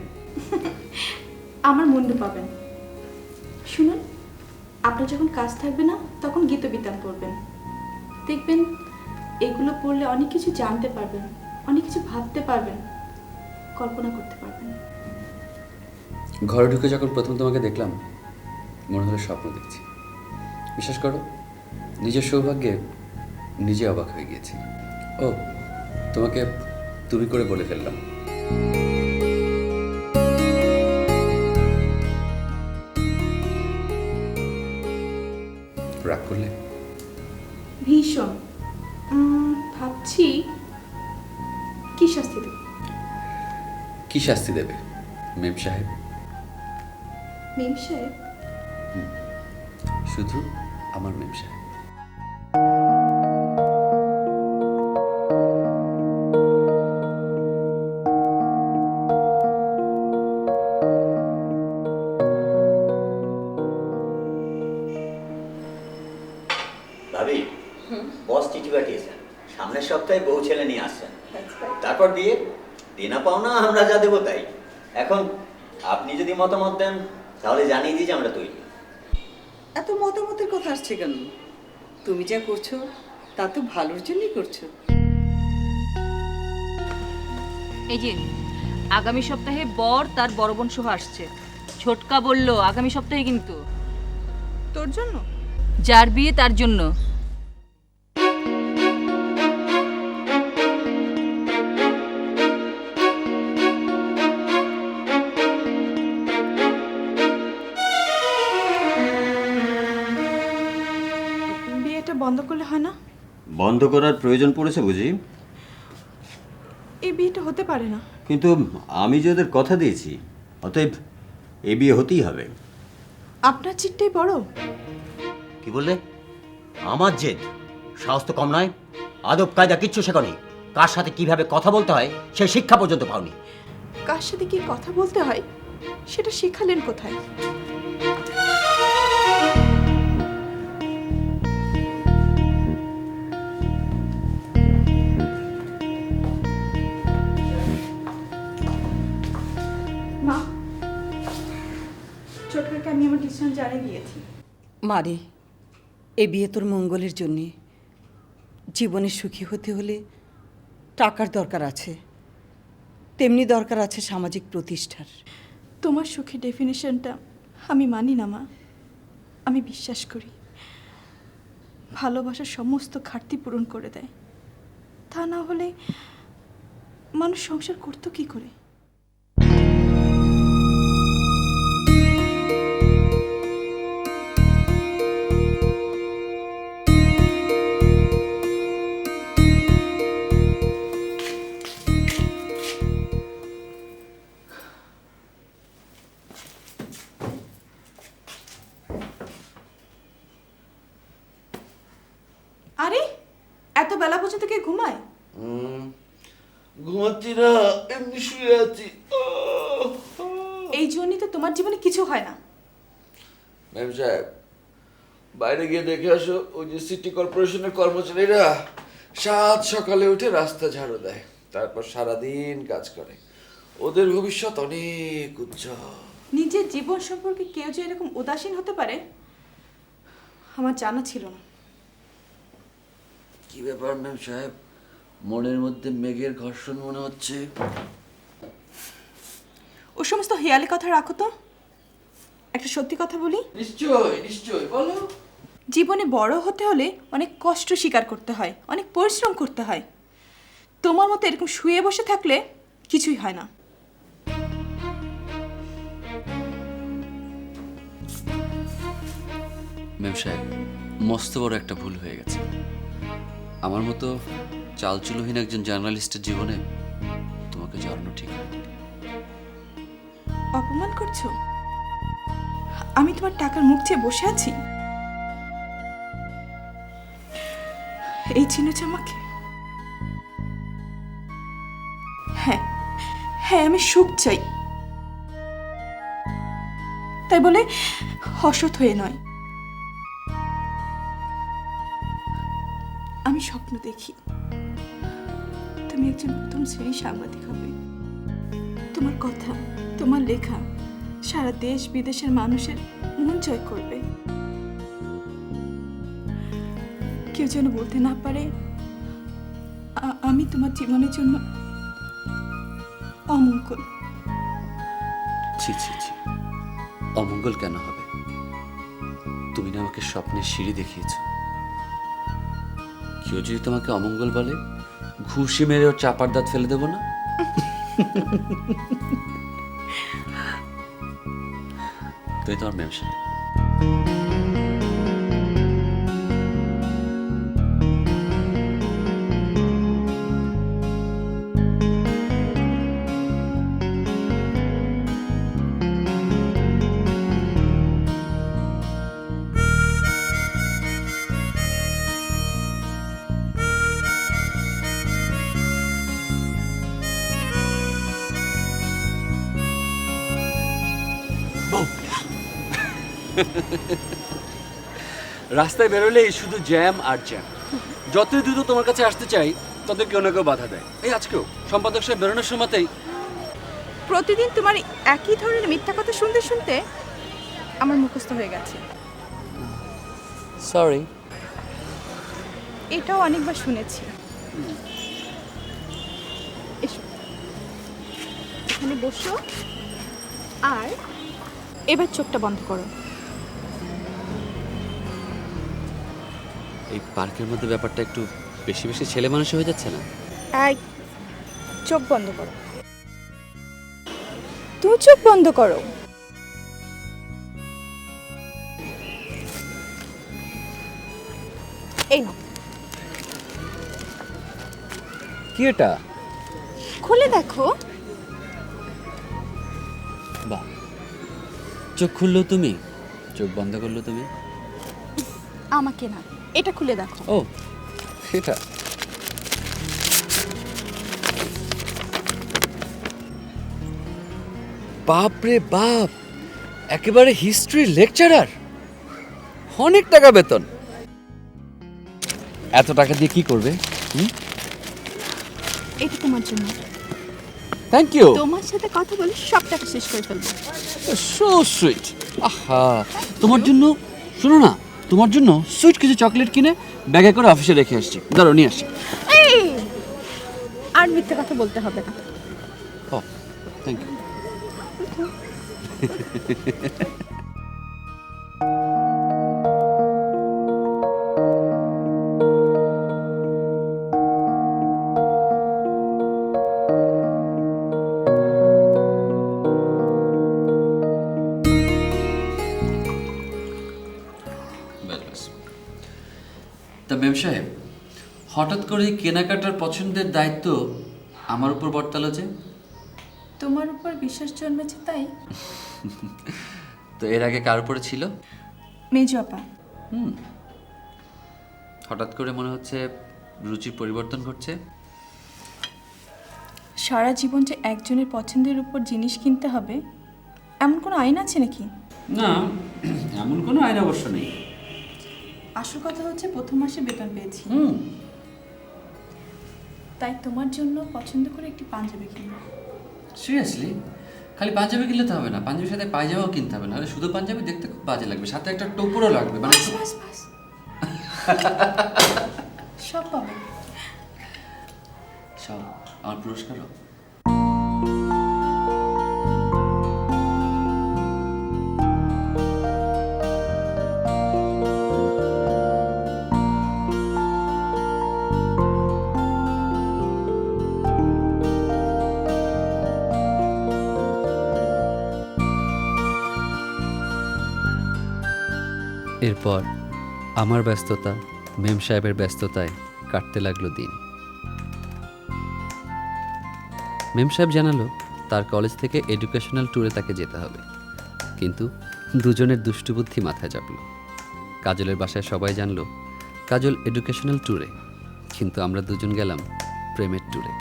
আমার মুন্ডু পাবেন। শুনুন, আপনার যখন কাজ থাকবে না তখন গীতবিতান পড়বেন, দেখবেন এগুলো পড়লে অনেক কিছু জানতে পারবেন, অনেক কিছু ভাবতে পারবেন, কল্পনা করতে পারবেন। ঘরে ঢুকে যখন প্রথম তোমাকে দেখলাম মনে হলো স্বপ্ন দেখছি। বিশ্বাস করো, নিজের সৌভাগ্যে নিজে অবাক হয়ে গিয়েছি। ও, তোমাকে তুমি করে বলে ফেললাম। রাগ করলে? ভীষণ। ভাবছি কি শাস্তি দেব। কি শাস্তি দেবে মেম সাহেব? মেম সাহেব? শুধু আমার মেম সাহেব। ভাবি, বস চিঠি পাঠিয়েছেন, সামনের সপ্তাহে বউ ছেলে নিয়ে আসছেন, তারপর বিয়ে। দেনা পাওনা আমরা যা দেবো তাই। এখন আপনি যদি মতামত দেন তাহলে জানিয়ে দিই যে আমরা তৈরি। এত মতামতের কথা আসছে কেন? তুমি যা করছো তা তো ভালোর জন্যই করছো। এই যে আগামী সপ্তাহে বর তার বড় বোন সহ আসছে। ছোটকা বলল আগামী সপ্তাহে, কিন্তু তোর জন্য? যার বিয়ে তার জন্য। বিয়েটা বন্ধ করলে হয় না? বন্ধ করার প্রয়োজন পড়েছে বুঝি? এই বিয়েটা হতে পারে না। কিন্তু আমি যে ওদের কথা দিয়েছি, অতএব এই বিয়ে হতেই হবে। আপনার চিটটাই বড়। কি বললে? আমার জেদ? সাহস তো কম নয়। আদব কায়দা কিচ্ছু শেখনি। কার সাথে কিভাবে কথা বলতে হয় সে শিক্ষা পর্যন্ত পাওনি। কার সাথে কি কথা বলতে হয় সেটা শেখালেন কোথায়? মা, ছোটকে আমি আমার ডিসিশন জানিয়ে দিয়েছি। মারে, এই বিয়ে তোর মঙ্গলের জন্যে। জীবনে সুখী হতে হলে টাকার দরকার আছে, তেমনি দরকার আছে সামাজিক প্রতিষ্ঠার। তোমার সুখের ডেফিনেশনটা আমি মানি না মা। আমি বিশ্বাস করি ভালোবাসার সমস্ত ঘাটতি পূরণ করে দেয়। তা না হলে মানুষ সংসার করতো কি করে? আরে এত বেলা পর্যন্ত কে ঘুমায়? ঘুমাচ্ছি না, এমনি শুয়ে আছি। এই জন্যই তো তোমার জীবনে কিছু হয় না। ম্যাম সাহেব, বাইরে গিয়ে দেখে আসো, ওই যে সিটি কর্পোরেশনের কর্মচারীরা সাত সকালে উঠে রাস্তা ঝাড়ু দেয়, তারপর সারাদিন কাজ করে। ওদের ভবিষ্যৎ অনেক উজ্জ্বল। নিজের জীবন সম্পর্কে কেউ যে এরকম উদাসীন হতে পারে আমার জানা ছিল না। কি ব্যাপার ম্যাম সাহেব, মনের মধ্যে মেঘের ঘর্ষণ মনে হচ্ছে? ও সমস্ত হেয়ালি কথা রাখো তো, একটা সত্যি কথা বলি। নিশ্চয় নিশ্চয়, বলো। জীবনে বড় হতে হলে অনেক কষ্ট স্বীকার করতে হয়, অনেক পরিশ্রম করতে হয়। তোমার মতো এরকম শুয়ে বসে থাকলে কিছুই হয় না। ম্যাম সাহেব, মস্ত বড় একটা ভুল হয়ে গেছে। আমার মতো চালচুলোহীন একজন জার্নালিস্টের জীবনে তোমাকে জড়ানো ঠিক হয়নি। অপমান করছো? আমি তোমার টাকার মুখ চেয়ে বসে আছি? এই চিনেছ আমাকে? হ্যাঁ হ্যাঁ, আমি সুখ চাই, তাই বলে অসৎ হয়ে নয়। আমি স্বপ্ন দেখি তুমি একজন প্রথম শ্রেণীর সাংবাদিক হবে। তোমার কথা, তোমার লেখা সারা দেশ বিদেশের মানুষের মন জয় করবে। কেউ যেন বলতে না পারে আমি তোমার জীবনের জন্য অমঙ্গল। ছি ছি ছি, অমঙ্গল কেন হবে? তুমি না আমাকে স্বপ্নের সিঁড়ি দেখিয়েছ। কেউ যদি তোমাকে অমঙ্গল বলে, ঘুষি মেরে ওর চাপার দাঁত ফেলে দেবো না? তুই তোমার ব্যবসা। রাস্তায় বেরোলেই শুধু জ্যাম আর জ্যাম। যতই দ্রুত তোমার কাছে আসতে চাই, তত কেউ না কেউ বাধা দেয়। এই আজকেও সম্পাদক সাহেব বেরোনোর সময়তেই প্রতিদিন তোমার একই ধরনের মিথ্যা কথা শুনতে শুনতে আমার মুখস্থ হয়ে গেছে। সরি। এটাও অনেকবার শুনেছি। এসো, এখানে বসো আর এবার চোখটা বন্ধ করো। এই পার্কের মধ্যে ব্যাপারটা একটু বেশি বেশি ছেলে মানুষ হয়ে যাচ্ছে না? এই চোখ বন্ধ করো। তুমি চোখ বন্ধ করো। এই নাও। কি এটা? খুলে দেখো। বাহ, চোখ খুললো তুমি, চোখ বন্ধ করলো তুমি। আমাকে না, এটা খুলে দেখো। ও এটা বাপ রে বাপ, একেবারে হিস্ট্রি লেকচারার, অনেক টাকা বেতন। এত টাকা দিয়ে কি করবে? এটা তোমার জন্য। Thank you. তোমার সাথে কথা বলে সব টাকা শেষ করে ফেলবো। So sweet. আহা, তোমার জন্য, শোনো না, তোমার জন্য সুইট কিছু চকলেট কিনে ব্যাগে করে অফিসে রেখে আসছি, দাঁড়ো নিয়ে আসছি। এই, আর মিথ্যে কথা বলতে হবে না। ও থ্যাংক ইউ। তা মেম সাহেব, হঠাৎ করে কেনাকাটার পছন্দের দায়িত্ব আমার উপর বর্তালো যে? তোমার উপর বিশ্বাস জন্মেছে তাই। তো এর আগে কার উপরে ছিল? মেজো আপা। হঠাৎ করে মনে হচ্ছে রুচির পরিবর্তন ঘটছে। সারা জীবন যে একজনের পছন্দের উপর জিনিস কিনতে হবে এমন কোনো আইন আছে নাকি? না, এমন কোনো আইন অবশ্য নেই। আসল কথা হচ্ছে প্রথম মাসে বেতন পেয়েছি, তাই তোমার জন্য পছন্দ করে একটি পাঞ্জাবি কিনবো। সিরিয়াসলি? খালি পাঞ্জাবি কিনলে তো হবে না, পাঞ্জাবির সাথে পায়জামাও কিনতে হবে, নাহলে শুধু পাঞ্জাবি দেখতে খুব বাজে লাগবে, সাথে একটা টোপরও লাগবে। মানে সব পাবে। সব আমার পুরস্কারও। এরপর আমার ব্যস্ততা মেম সাহেবের ব্যস্ততায় কাটতে লাগলো দিন। মেম সাহেব জানালো তার কলেজ থেকে এডুকেশনাল ট্যুরে তাকে যেতে হবে, কিন্তু দুজনের দুষ্টুবুদ্ধি মাথায় চাপলো। কাজলের বাসায় সবাই জানলো কাজল এডুকেশনাল ট্যুরে, কিন্তু আমরা দুজন গেলাম প্রেমের ট্যুরে।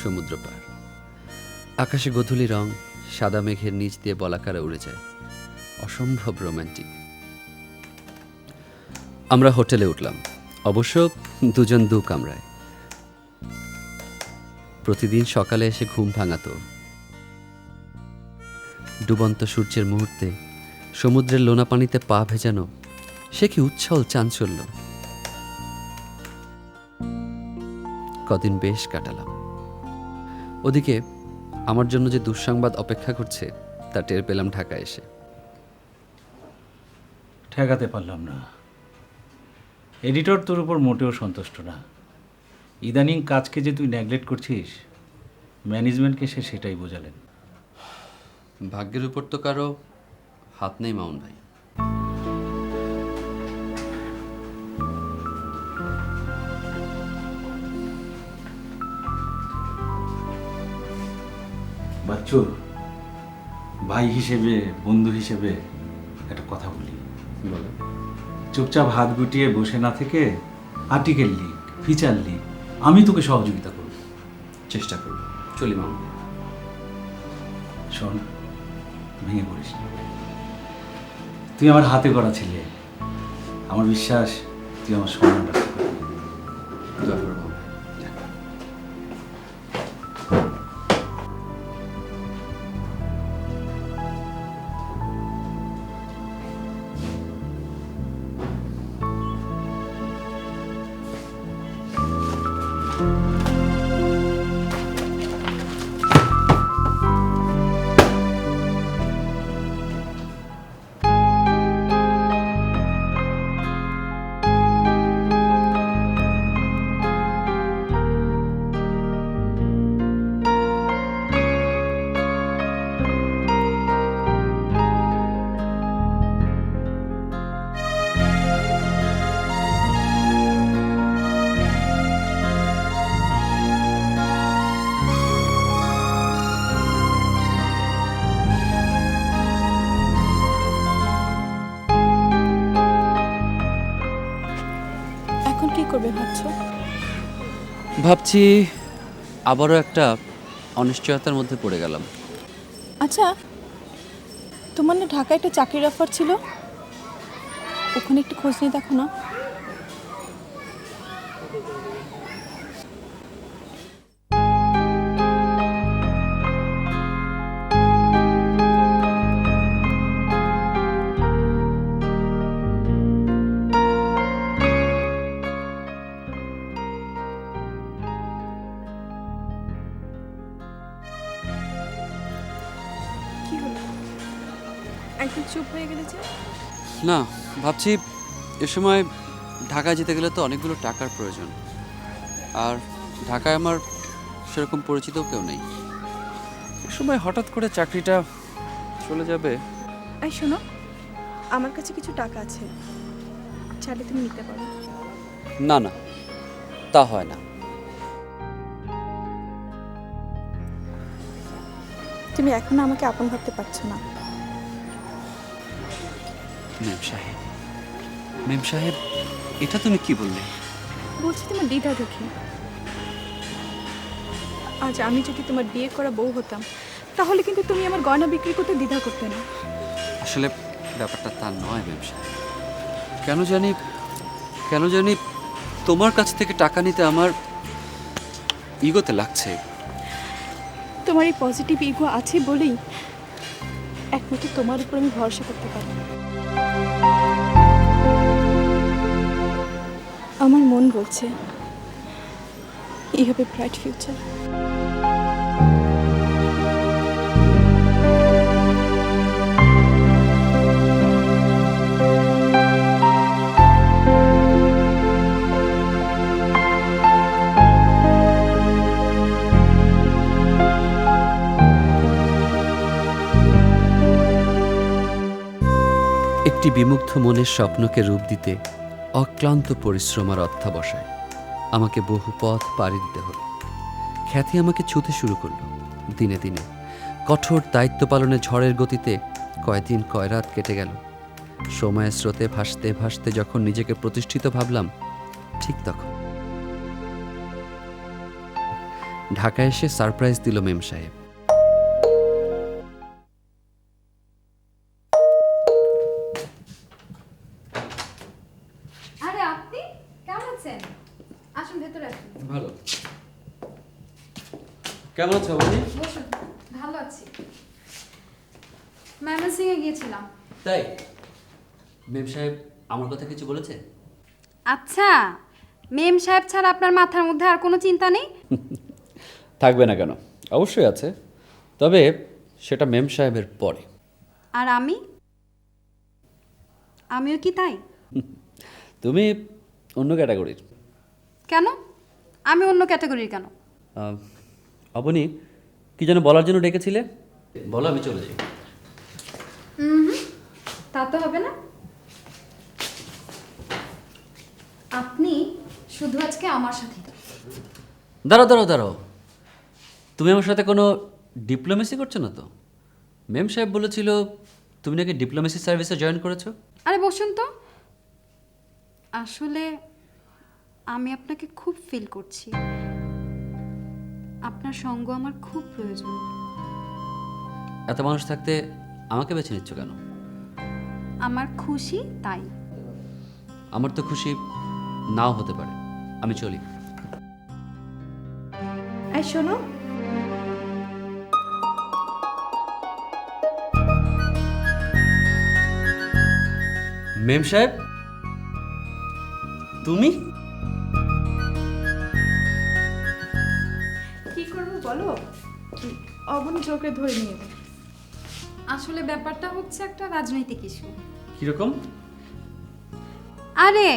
সমুদ্র পার, আকাশে গোধূলি রং, সাদা মেঘের নিচ দিয়ে বলাকারে উড়ে যায়, অসম্ভব রোম্যান্টিক। আমরা হোটেলে উঠলাম, অবশ্য দুজন দু কামরায়। প্রতিদিন সকালে এসে ঘুম ভাঙাতো। ডুবন্ত সূর্যের মুহূর্তে সমুদ্রের লোনা পানিতে পা ভেজানো, সে কি উচ্ছল চাঞ্চল্য। কদিন বেশ কাটালাম। ওদিকে আমার জন্য যে দুঃসংবাদ অপেক্ষা করছে তা টের পেলাম ঢাকায় এসে। ঠেকাতে পারলাম না। এডিটর তোর উপর মোটেও সন্তুষ্ট না। ইদানিং কাজকে যে তুই নেগলেক্ট করছিস, ম্যানেজমেন্টকে সে সেটাই বোঝালেন। ভাগ্যের উপর তো কারো হাত নেই মামুন ভাই। বাচ্চু, ভাই হিসেবে, বন্ধু হিসেবে একটা কথা বলি। বলো। চুপচাপ হাত গুটিয়ে বসে না থেকে আর্টিকেল লিখ, ফিচার লিখ, আমি তোকে সহযোগিতা করব। চেষ্টা করব। চলি মামুন। শোন, ভেঙে পড়িস না। তুই আমার হাতে গড়া ছেলে, আমার বিশ্বাস তুই আমার সম্মান রাখতে পারবি। দোয়া করবো। ভাবছি আবারও একটা অনিশ্চয়তার মধ্যে পড়ে গেলাম। আচ্ছা, তোমার না ঢাকায় একটা চাকরির অফার ছিল, ওখানে একটু খোঁজ নিয়ে দেখো না। কি হলো, একদম চুপ হয়ে গেলে যে? না, ভাবছি এ সময় ঢাকায় যেতে গেলে তো অনেকগুলো টাকার প্রয়োজন, আর ঢাকায় আমার সেরকম পরিচিত কেউ নেই। এ সময় হঠাৎ করে চাকরিটা চলে যাবে। এই শোনো, আমার কাছে কিছু টাকা আছে, চাইলে তুমি নিতে পারো। না না, তা হয় না। তুমি এখনো আমাকে আপন ভাবতে পারছো না। মেম সাহেব, এটা তুমি কি বললে? বলছি তোমার দ্বিধা দেখে। আজ আমি যদি তোমার বিয়ে করা বউ হতাম, তাহলে কিন্তু তুমি আমার গয়না বিক্রি করতে দ্বিধা করতে না। আসলে ব্যাপারটা তা নয় মেম সাহেব। কেন জানি তোমার কাছ থেকে টাকা নিতে আমার ইগোতে লাগছে। তোমার এই পজিটিভ ইগো আছে বলেই একমাত্র তোমার উপর আমি ভরসা করতে পারি। আমার মন বলছে you have a bright future. একটি বিমুগ্ধ মনের স্বপ্নকে রূপ দিতে অক্লান্ত পরিশ্রম আর অধ্যবসায় আমাকে বহু পথ পাড়ি দিতে হলো। খ্যাতি আমাকে ছুঁতে শুরু করলো দিনে দিনে। কঠোর দায়িত্ব পালনে ঝড়ের গতিতে কয়দিন কয় রাত কেটে গেল। সময়ের স্রোতে ভাসতে ভাসতে যখন নিজেকে প্রতিষ্ঠিত ভাবলাম, ঠিক তখন ঢাকায় এসে সারপ্রাইজ দিল মেম সাহেব। আরে আপনি কেমন আছেন? আসুন ভেতরে আসুন। ভালো। কেমন আছো বলি? বসুন। ভালো আছি। ময়মনসিংহে গিয়েছিলাম। তাই? মেম সাহেব আমার কথা কিছু বলেছে? আচ্ছা, মেম সাহেব ছাড়া আপনার মাথার মধ্যে আর কোনো চিন্তা নেই? থাকবে না কেন, অবশ্যই আছে, তবে সেটা মেম সাহেবের পরে। আর আমিও কি তাই? তুমি অন্য ক্যাটাগরির। কেন? আমি অন্য ক্যাটাগরির কেন? অবনী, কি যেন বলার জন্য ডেকেছিলে? বলো, আমি চলে যাই। তা তো হবে না। আপনি শুধু আজকে আমার সাথে। দাঁড়াও, তুমি আমার সাথে কোনো ডিপ্লোমেসি করছো না তো? মেম সাহেব বলেছিল তুমি নাকি ডিপ্লোমেসি সার্ভিসে জয়েন করেছো। আরে বসুন তো। আসলে আমি আপনাকে খুব ফিল করছি। আপনার সঙ্গ আমার খুব প্রয়োজন। এত মানুষ থাকতে আমাকে বেছে নিচ্ছ কেন? আমার খুশি তাই। আমার তো খুশি নাও হতে পারে, আমি চলি। এই শোনো, মেম সাহেব, তুমি? কি করবো বলো? অবনী চোখে ধরে নিয়ে দেয়। আসলে ব্যাপারটা হচ্ছে একটা রাজনৈতিক ইস্যু। কিরকম? আরে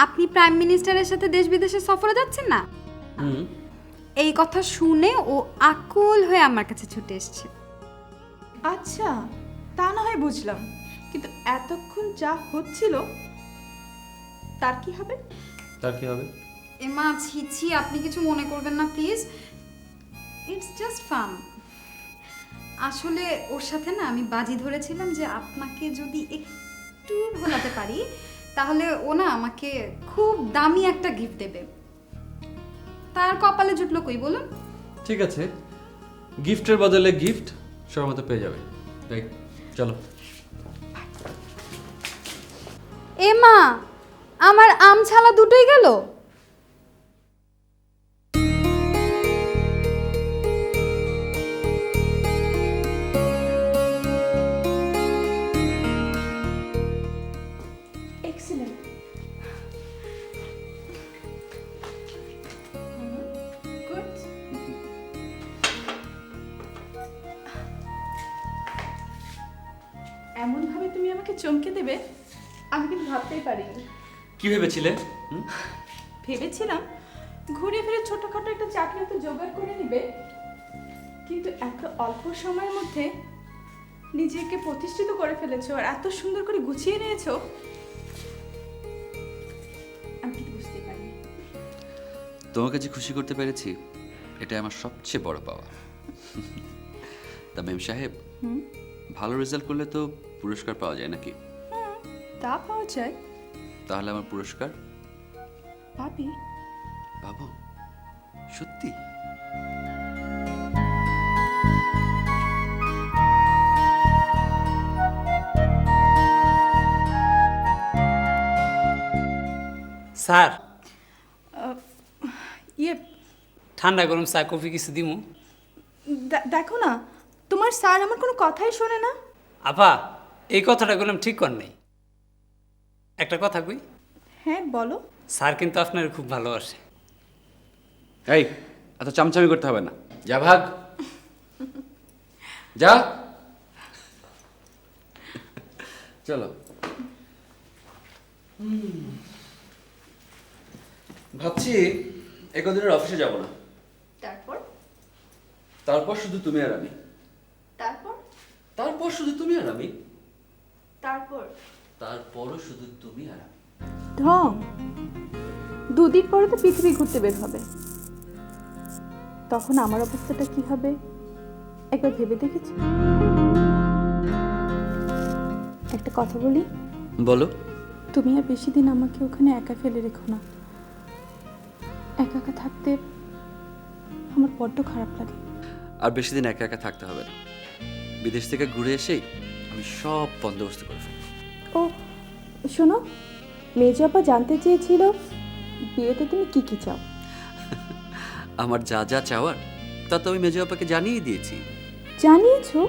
আপনি প্রাইম মিনিস্টারের সাথে দেশ বিদেশে সফরে যাচ্ছেন না? এই কথা শুনে ও আকুল হয়ে আমার কাছে ছুটে এসেছে। আচ্ছা, তা না হয় বুঝলাম, কিন্তু এতক্ষণ যা হচ্ছিল তার কি হবে? এমা ছি, আপনি কিছু মনে করবেন না প্লিজ। It's just fun. আসলে ওর সাথে না আমি বাজি ধরেছিলাম যে আপনাকে যদি একটু ভোলাতে পারি তাহলে ও না আমাকে খুব দামি একটা গিফট দেবে। তার কপালে জুটলো কই বলুন? ঠিক আছে, গিফটের বদলে গিফট সময় মতো পেয়ে যাবে। তাই চলো। এ মা, আমার আম ছালা দুটোই গেল। এক্সিলেন্ট। গুড। এমন ভাবে তুমি আমাকে চমকে দেবে আমি কিন্তু ভাবতেই পারিনি। কি ভেবেছিলে? ভেবেছিলাম ঘুরে ফিরে ছোটখাটো একটা চাকরি তো জোগাড় করে নিবে, কিন্তু এত অল্প সময়ের মধ্যে নিজেকে প্রতিষ্ঠিত করে ফেলেছো আর এত সুন্দর করে গুছিয়ে নিয়েছো, আমি কিন্তু বুঝতে পারিনি। তোমাকে যে খুশি করতে পেরেছি এটা আমার সবচেয়ে বড় পাওয়া। তা মেম সাহেব, ভালো রেজাল্ট করলে তো পুরস্কার পাওয়া যায় নাকি? তা পাওয়া যায়। তাহলে আমার পুরস্কার পাবি? পাবো? সত্যি? স্যার, ইয়ে ঠান্ডা গরম চা কফি কিছু দিমু? দেখো না, তোমার স্যার আমার কোনো কথাই শোনে না। আপা, এই কথাটা বললাম ঠিক কর নাই। একটা কথা কই? হ্যাঁ বলো। স্যার কিন্তু আপনার খুব ভালোবাসে। এই, এত চামচামি করতে হবে না, যা ভাগ যা। চলো। ভাবছি একদিনের অফিসে যাব না। তারপর? তারপর শুধু তুমি আর আমি। তারপর? তারপর শুধু তুমি আর আমি। তারপর? তারপরও শুধু তুমি আর আমি। ঢং। দুদিন পরে তো পৃথিবী ঘুরতে বের হবে, তখন আমার অবস্থাটা কি হবে একবার ভেবে দেখেছি? একটা কথা বলি? বলো। তুমি আর বেশি দিন আমাকে ওখানে একা ফেলে রেখো না। একা একা থাকতে আমার বড্ড খারাপ লাগে। আর বেশি দিন একা একা থাকতে হবে না। বিদেশ থেকে ঘুরে এসেই আমি সব বন্দোবস্ত করে ফেলবো। ও শোনো, মেজো আপা জানতে চেয়েছিল বিয়েতে তুমি কি কি চাও। আমার যা যা চাওয়ার তা তো আমি মেজো আপাকে জানিয়ে দিয়েছি। জানিয়েছো?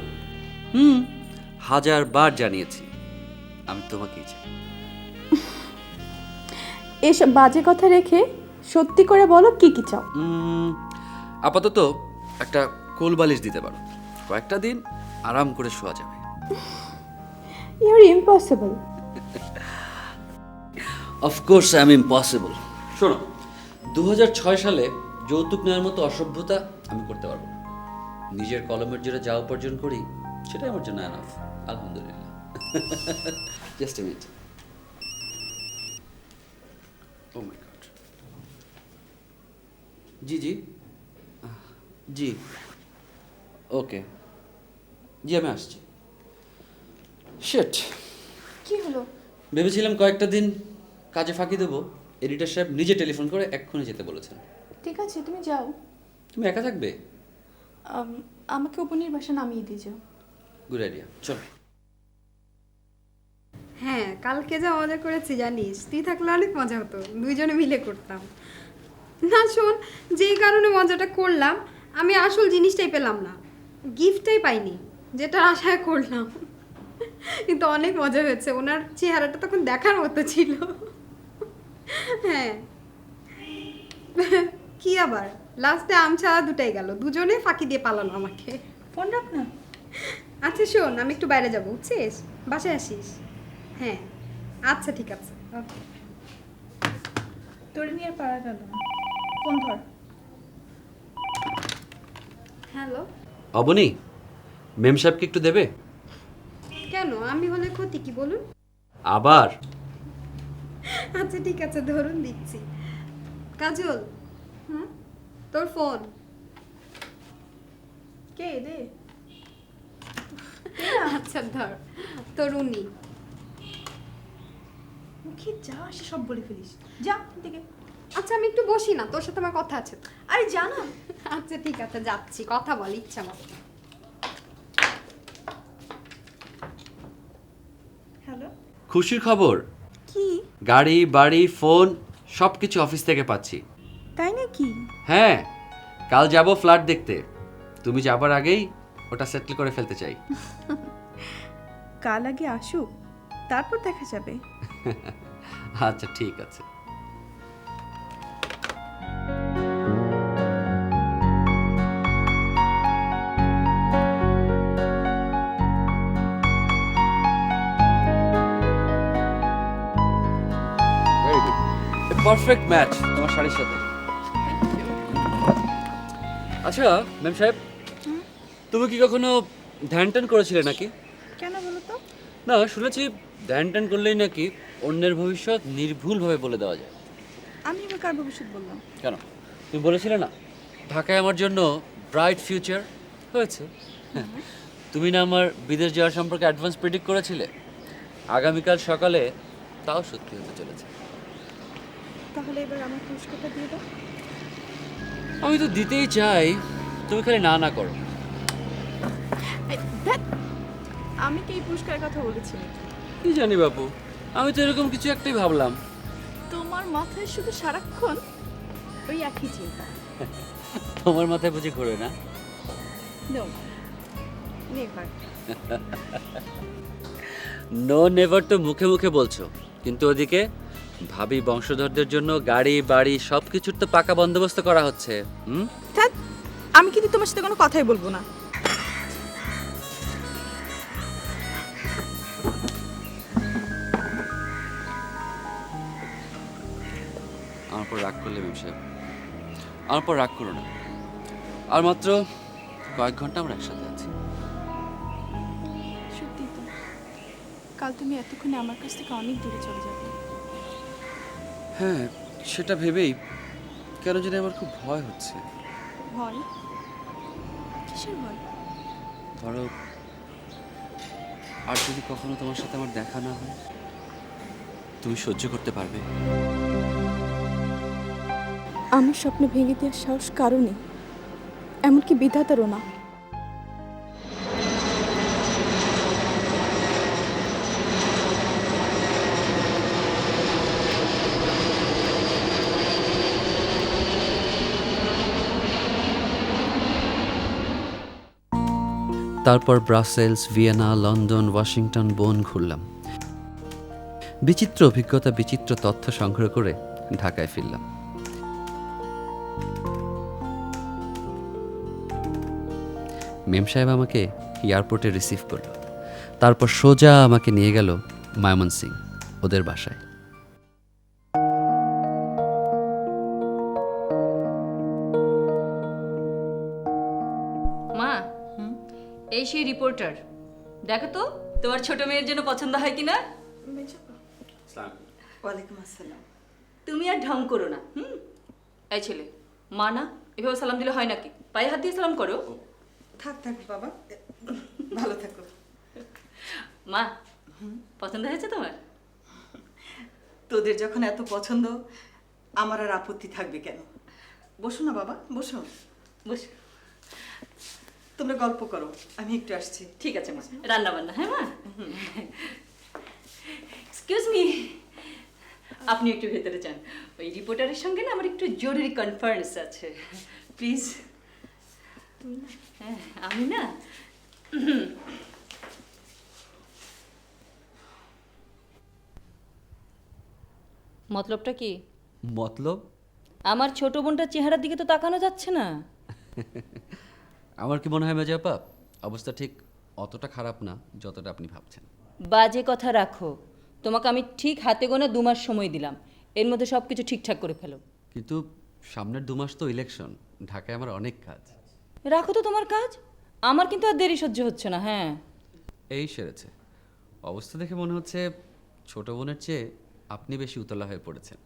1000 বার জানিয়েছি। আমি তোমাকেই চাই। এসব বাজে কথা রেখে সত্যি করে বলো কি কি চাও। আপাতত একটা কোল বালিশ দিতে পারো, কয়েকটা দিন আরাম করে শোয়া যাবে। You are impossible. Of course I am impossible. শোনো, 2006 সালে যৌতুক নেওয়ার মতো অসভ্যতা আমি করতে পারবো না। নিজের কলমের জোরে যা উপার্জন করি সেটাই আমার জন্য এনাফ, আলহামদুলিল্লাহ। Just a minute. Oh my god. জি জি জি, ওকে জি, আমি আসছি। শিট, কি হলো? ভেবেছিলাম কয়েকটা দিন কাজে ফাঁকি দেবো। এডিটর সাহেব নিজে টেলিফোন করে এক্ষুনি যেতে বলেছেন। ঠিক আছে, তুমি যাও। তুমি একা থাকবে? আমাকে উপনির বাসা নামিয়ে দিয়ে যাও। গুড আইডিয়া, চলো। হ্যাঁ, কালকে যা মজা করেছি জানিস, তুই থাকলে অনেক মজা হতো, দুইজনে মিলে করতাম। না শোন, যেই কারণে মজাটা করলাম আমি আসল জিনিসটাই পেলাম না, গিফটটাই পাইনি যেটা আশায় করলাম। কিন্তু অনেক মজা হয়েছে, ওনার চেহারাটা তখন দেখার মতো ছিল। হ্যাঁ, কি আবার লাস্টে আম ছাড়া দুটাই গেল, দুজনে ফাঁকি দিয়ে পালালো আমাকে। ফোন রাখ না। আচ্ছা শোন, আমি একটু বাইরে যাবো, বুঝছিস? বাসায় আসিস। হ্যাঁ আচ্ছা ঠিক আছে, ওকে। তোর নিয়ে পারা গেল না, ফোন ধর। হ্যালো। অবনী, মেম সাহেবকে একটু দেবে? কেন, আমি হলে ক্ষতি কি বলুন? আবার? আচ্ছা ঠিক আছে, ধরুন দিচ্ছি। কাজল, তোর ফোন। কে দে? আচ্ছা ধর, তরুণী। মুখে যা আসে সব বলে ফেলিস, যা থেকে। আচ্ছা আমি একটু বসি না, তোর সাথে আমার কথা আছে। আরে জানা। আচ্ছা ঠিক আছে, যাচ্ছি, কথা বল ইচ্ছা মতো। হ্যালো, খুশির খবর, কি? গাড়ি বাড়ি ফোন সব কিছু অফিস থেকে পাচ্ছি। তাই নাকি? হ্যাঁ, কাল যাব ফ্ল্যাট দেখতে। তুমি যাবার আগেই ওটা সেটেল করে ফেলতে চাই। কাল আগে আসুক, তারপর দেখা যাবে। আচ্ছা ঠিক আছে। ভেরি গুড, পারফেক্ট ম্যাচ তোমার শাড়ির সাথে। আচ্ছা ম্যাম সাহেব, তুমি কি কখনো ধ্যান ট্যান করেছিলে নাকি? কেন বলো তো? না, শুনেছি ধ্যান ট্যান করলেই নাকি অন্যের ভবিষ্যৎ নির্ভুলভাবে বলে দেওয়া যায়। আমি এবার কার ভবিষ্যৎ বললাম? কেন, তুমি বলেছিলে না ঢাকায় আমার জন্য ব্রাইট ফিউচার হয়েছে? তুমি না আমার বিদেশ যাওয়ার সম্পর্কে অ্যাডভান্স প্রেডিক্ট করেছিলে, আগামীকাল সকালে তাও সত্যি হতে চলেছে। তাহলে এবার আমার পুরস্কারটা দিয়ে দাও। আমি তো দিতেই চাই, তুমি খালি না না করো। আমি কি এই পুরস্কারের কথা বলেছি? কি জানি বাপু, আমি তো এরকম কিছু একটাই ভাবলাম। তোমার মাথায় শুধু সারাক্ষণ ওই একই চিন্তা। তোমার মাথায় বুঝি ঘোরে না? No never. নো নেভার তো মুখে মুখে বলছো, কিন্তু ওদিকে ভাবি বংশধরদের জন্য গাড়ি বাড়ি সব কিছুর তো পাকা বন্দোবস্ত করা হচ্ছে। আমি কিন্তু তোমার সাথে কোনো কথাই বলবো না। আমার পর রাগ করলে ম্যাম সাহেব, আমার পর রাগ করো না। আর মাত্র কয়েক ঘন্টা আমরা একসাথে আছি। সত্যি তো, কাল তুমি এতক্ষণে আমার কাছ থেকে অনেক দূরে চলে যাবে। হ্যাঁ, সেটা ভেবেই কেন জানি আমার খুব ভয় হচ্ছে। ভয়? কিসের ভয়? ধরো, আর যদি কখনো তোমার সাথে আমার দেখা না হয়, তুমি সহ্য করতে পারবে? আমার স্বপ্ন ভেঙে দেওয়ার সাহস কারণে, এমনকি বিধাতারও না। তারপর ব্রাসেলস, ভিয়েনা, লন্ডন, ওয়াশিংটন, বোন ঘুরলাম। বিচিত্র অভিজ্ঞতা, বিচিত্র তথ্য সংগ্রহ করে ঢাকায় ফিরলাম। মেম সাহেব আমাকে এয়ারপোর্টে রিসিভ করলো, তারপর সোজা আমাকে নিয়ে গেল ময়মনসিং, ওদের বাসায়। মা, এই সেই রিপোর্টার, দেখো তো তোমার ছোট মেয়ের জন্য পছন্দ হয় কিনা। ওয়ালাইকুম আসসালাম। তুমি আর ঢং করো না। এই ছেলে, মা না, এভাবে সালাম দিলে হয় নাকি? পায়ে হাত দিয়ে সালাম করো। থাক থাক বাবা, ভালো থাকো। মা, পছন্দ হয়েছে তোমার? তোদের যখন এত পছন্দ, আমার আর আপত্তি থাকবে কেন? বসো না বাবা, বসো বসো। তোমরা গল্প করো, আমি একটু আসছি। ঠিক আছে মা, রান্না বান্না। হ্যাঁ মা, এক্সকিউজ মি, আপনি একটু ভেতরে যান। ওই রিপোর্টারের সঙ্গে না আমার একটু জরুরি কনফারেন্স আছে, প্লিজ। হ্যাঁ, আমি না মতলবটা কি? মতলব? আমার ছোট বোনটার চেহারার দিকে তো তাকানো যাচ্ছে না। আমার কি মনে হয় মেজা আপা, অবস্থা ঠিক অতটা খারাপ না যতটা আপনি ভাবছেন। বাজে কথা রাখো, তোমাকে আমি ঠিক হাতে গোনা 2 মাস সময় দিলাম, এর মধ্যে সব কিছু ঠিকঠাক করে ফেলো। কিন্তু সামনের 2 মাস তো ইলেকশন, ঢাকায় আমার অনেক কাজ। রাখো তো তোমার কাজ, আমার কিন্তু আর দেরি সহ্য হচ্ছে না। হ্যাঁ, এই সেরেছে, অবস্থা দেখে মনে হচ্ছে ছোট বোনের চেয়ে আপনি বেশি উতলা হয়ে পড়েছেন।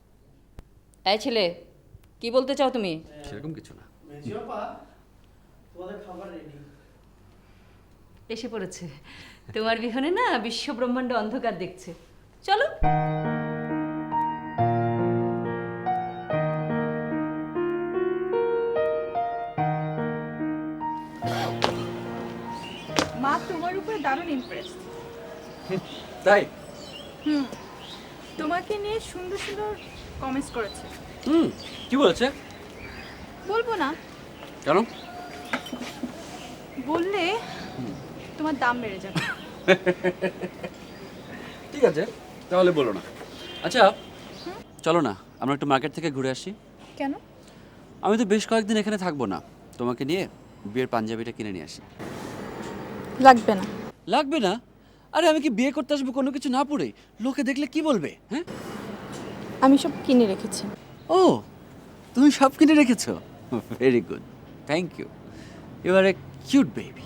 এই ছেলে, কি বলতে চাও তুমি? সেরকম কিছু না। এসে পড়েছে, তোমার বিহনে না বিশ্ব ব্রহ্মাণ্ড অন্ধকার দেখছে। চলো। তোমার উপরে দারুণ ইমপ্রেস। তাই? হুম, তোমাকে নিয়ে সুন্দর সুন্দর কমেন্টস করেছে। কি বলেছে? বলবো না। কেন? বললে তোমার দাম বেড়ে যাবে। ঠিক আছে, তাহলে বলো না। আচ্ছা চলো না আমরা একটু মার্কেট থেকে ঘুরে আসি। কেন? আমি তো বেশ কয়েকদিন এখানে থাকবো না, তোমাকে নিয়ে বিয়ের পাঞ্জাবিটা কিনে নিয়ে আসি। লাগবে না। লাগবে না? আরে আমি কি বিয়ে করতে আসবো কোনো কিছু না পরে? লোকে দেখলে কি বলবে? হ্যাঁ, আমি সব কিনে রেখেছি। ও তুমি সব কিনে রেখেছো? Very good, thank you. You are a cute baby.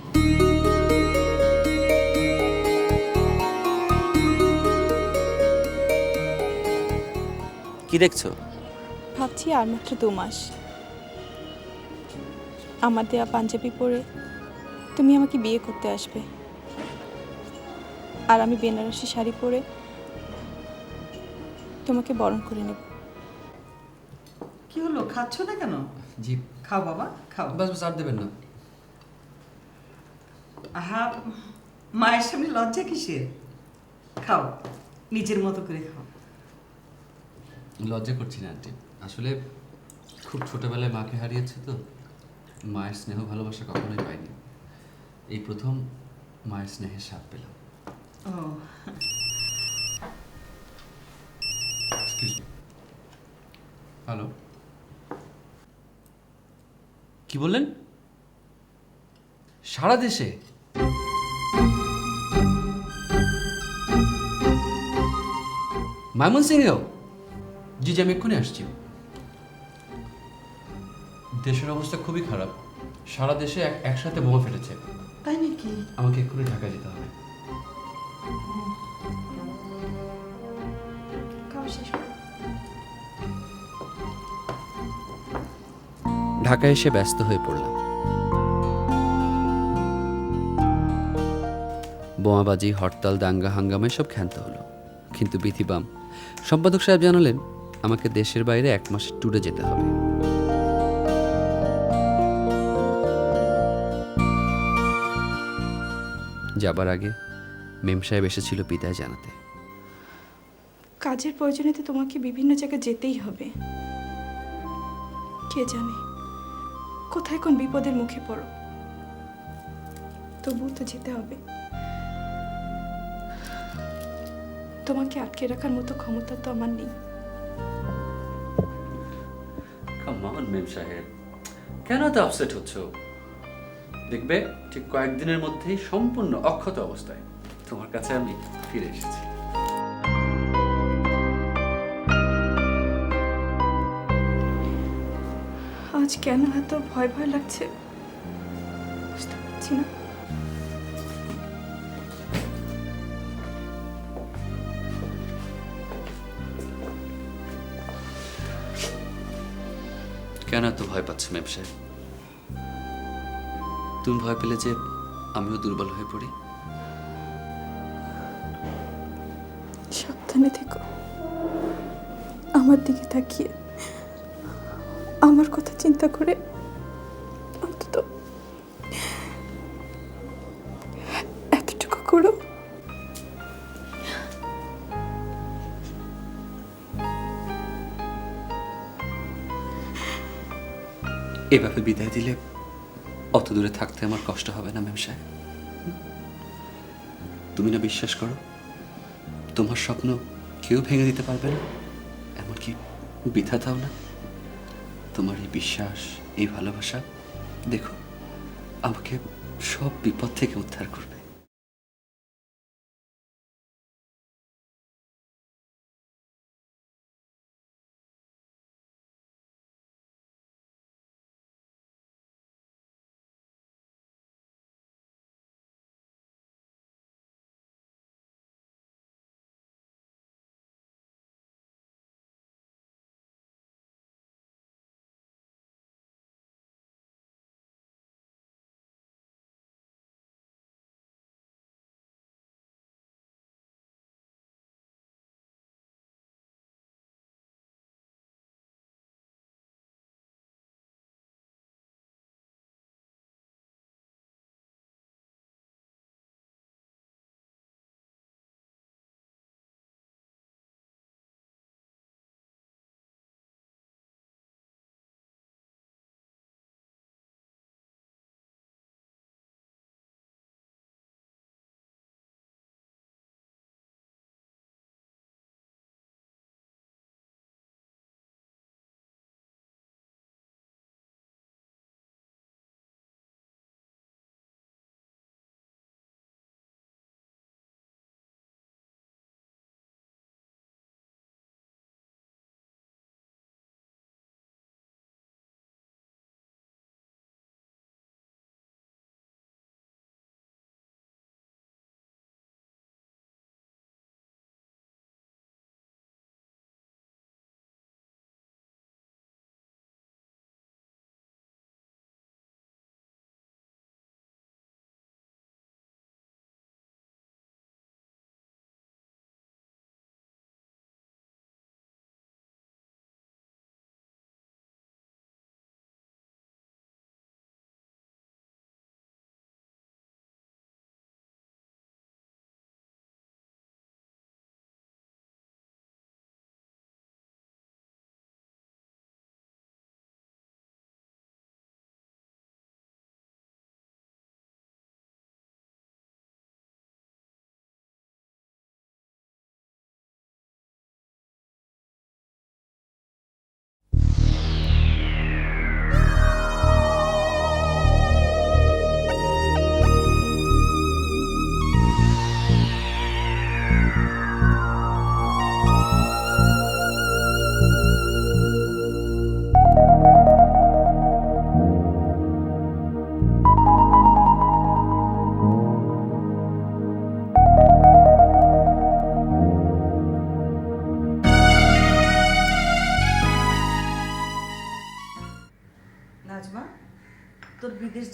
কি দেখছো? ভাবছি আর মাত্র 2 মাস আমার দেয়া পাঞ্জাবি পরে তুমি আমাকে বিয়ে করতে আসবে, আর আমি বেনারসি শাড়ি পরে তোমাকে বরণ করে নেব। কি হলো, খাচ্ছ না কেন? জি। খাও বাবা, খাও। বাস বাস, আর দেবেন না। আহা, মায়ের সামনে লজ্জা কিসের? খাও, নিজের মতো করে খাও। লজ্জা করছি না আন্টি, আসলে খুব ছোটবেলায় মাকে হারিয়েছে তো, মায়ের স্নেহ ভালোবাসা কখনোই পাইনি। এই প্রথম মায়ের স্নেহের স্বাদ পেলাম। ও, এক্সকিউজ মি। হ্যালো, কি বললেন? সারা দেশে? ময়মনসিংহেও? জি জি, আমি এক্ষুনি আসছি। দেশের অবস্থা খুবই খারাপ, সারা দেশে একসাথে বোমা ফেটেছে। তাই নাকি? আমাকে এক্ষুনি ঢাকায় যেতে হবে। খাওয়া শেষ করো। ঢাকায় এসে ব্যস্ত হয়ে পড়লাম। বোমাবাজি, হরতাল, দাঙ্গা হাঙ্গামা সব ক্ষান্ত হলো, কিন্তু বিধিবাম সম্পাদক সাহেব জানালেন আমাকে দেশের বাইরে 1 মাস ট্যুরে যেতে হবে। যাবার আগে মেম সাহেব এসেছিল বিদায় জানাতে। কাজের প্রয়োজনে তো তোমাকে বিভিন্ন জায়গায় যেতেই হবে। কে জানে কোথায় কোন বিপদের মুখে পড়ো, তবুও তো যেতে হবে। তোমাকে আটকে রাখার মতো ক্ষমতা তো আমার নেই। কাম অন মেম সাহেব, কেন এত আপসেট হচ্ছ? দেখবে ঠিক কয়েকদিনের মধ্যেই সম্পূর্ণ অক্ষত অবস্থায় তোমার কাছে আমি ফিরে এসেছি। আজ কেন এত ভয় ভয় লাগছে বুঝতে পারছি না। কেন এত ভয় পাচ্ছ মেম সাহেব? তুমি ভয় পেলে যে আমিও দুর্বল হয়ে পড়ি? সাবধানে থেকো, আমার দিকে তাকিয়ে আমার কথা চিন্তা করে অন্তত এতটুকু করো। এভাবে বিদায় দিলে অত দূরে থাকতে আমার কষ্ট হবে না মেম সাহেব? তুমি না বিশ্বাস করো তোমার স্বপ্ন কেউ ভেঙে দিতে পারবে না, এমনকি বিধাতাও না? তোমার এই বিশ্বাস, এই ভালোবাসা দেখো আমাকে সব বিপদ থেকে উদ্ধার করবে।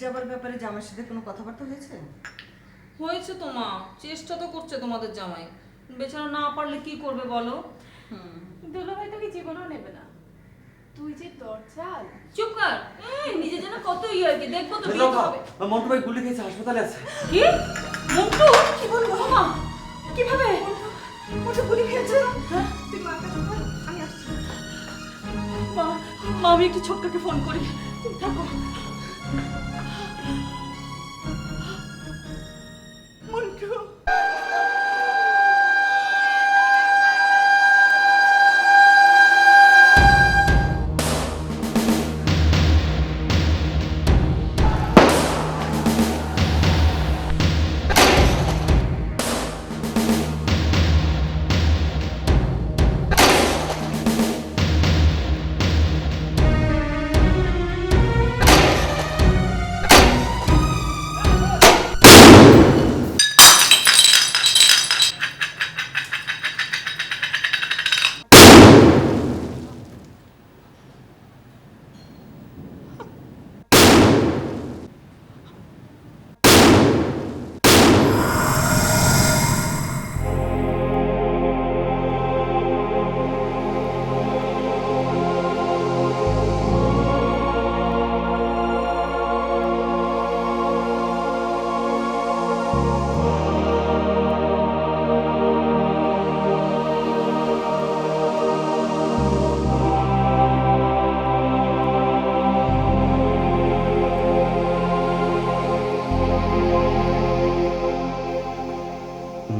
যাবার ব্যাপারে জামাইয়ের সাথে কোনো কথাবার্তা হয়েছে? হয়েছে তো মা, চেষ্টা তো করছে তোমাদের জামাই, বেচারা না পারলে কি করবে বলো? দুলাভাই তোকে জীবনও নেবে না, তুই যে দরজাল। চুপ কর, নিজে যেন কত ইয়ে আর কি, দেখবো তো বিয়ে হবে। মন্টু ভাই গুলি খেয়েছে, হাসপাতালে আছে। কি মন্টু? কি বলবো মা? কিভাবে? মন্টু গুলি খেয়েছে? হ্যাঁ, তুই মার কাছে বল, আমি আসছি। মা, আমি একটু ছোটকাকে ফোন করি, তুমি থাকো। মন্টু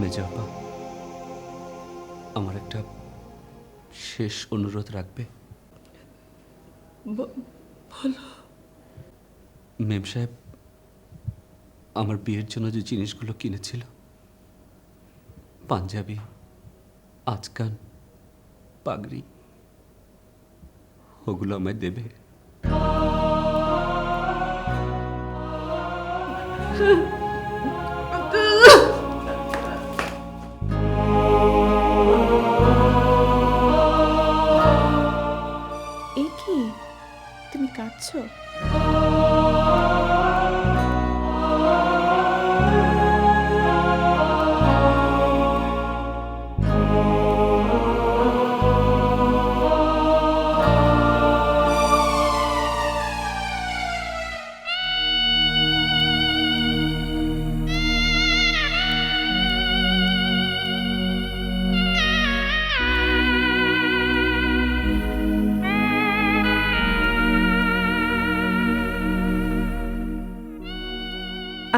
মেজপা, আমার একটা শেষ অনুরোধ রাখবে? বলো। মেম সাহেব আমার বিয়ের জন্য যে জিনিসগুলো কিনেছিল, পাঞ্জাবি, আজকান, পাগড়ি, ওগুলো আমায় দেবে? এ কি, তুমি কাঁদছো?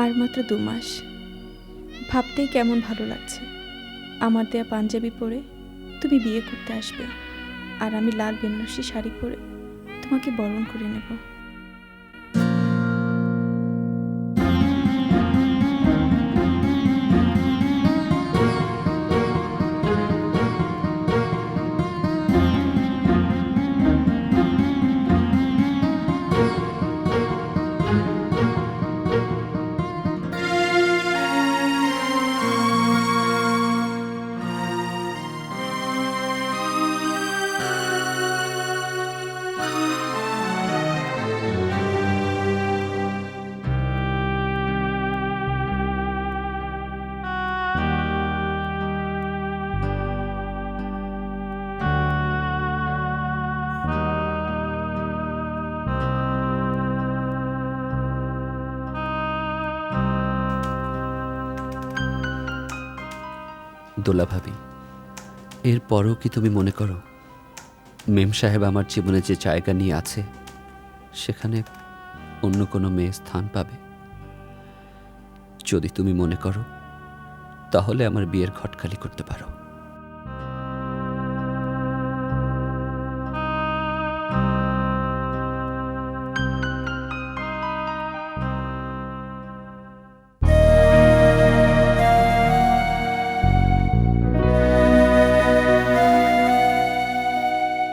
আর মাত্র 2 মাস, ভাবতেই কেমন ভালো লাগছে। আমার দেয়া পাঞ্জাবি পরে তুমি বিয়ে করতে আসবে, আর আমি লাল বেনারসি শাড়ি পরে তোমাকে বরণ করে নেব। দোলা ভাবি, এরপরও কি তুমি মনে করো মেম সাহেব আমার জীবনে যে জায়গা নিয়ে আছে সেখানে অন্য কোনো মেয়ে স্থান পাবে? যদি তুমি মনে করো তাহলে আমার বিয়ের ঘট খালি করতে পারো।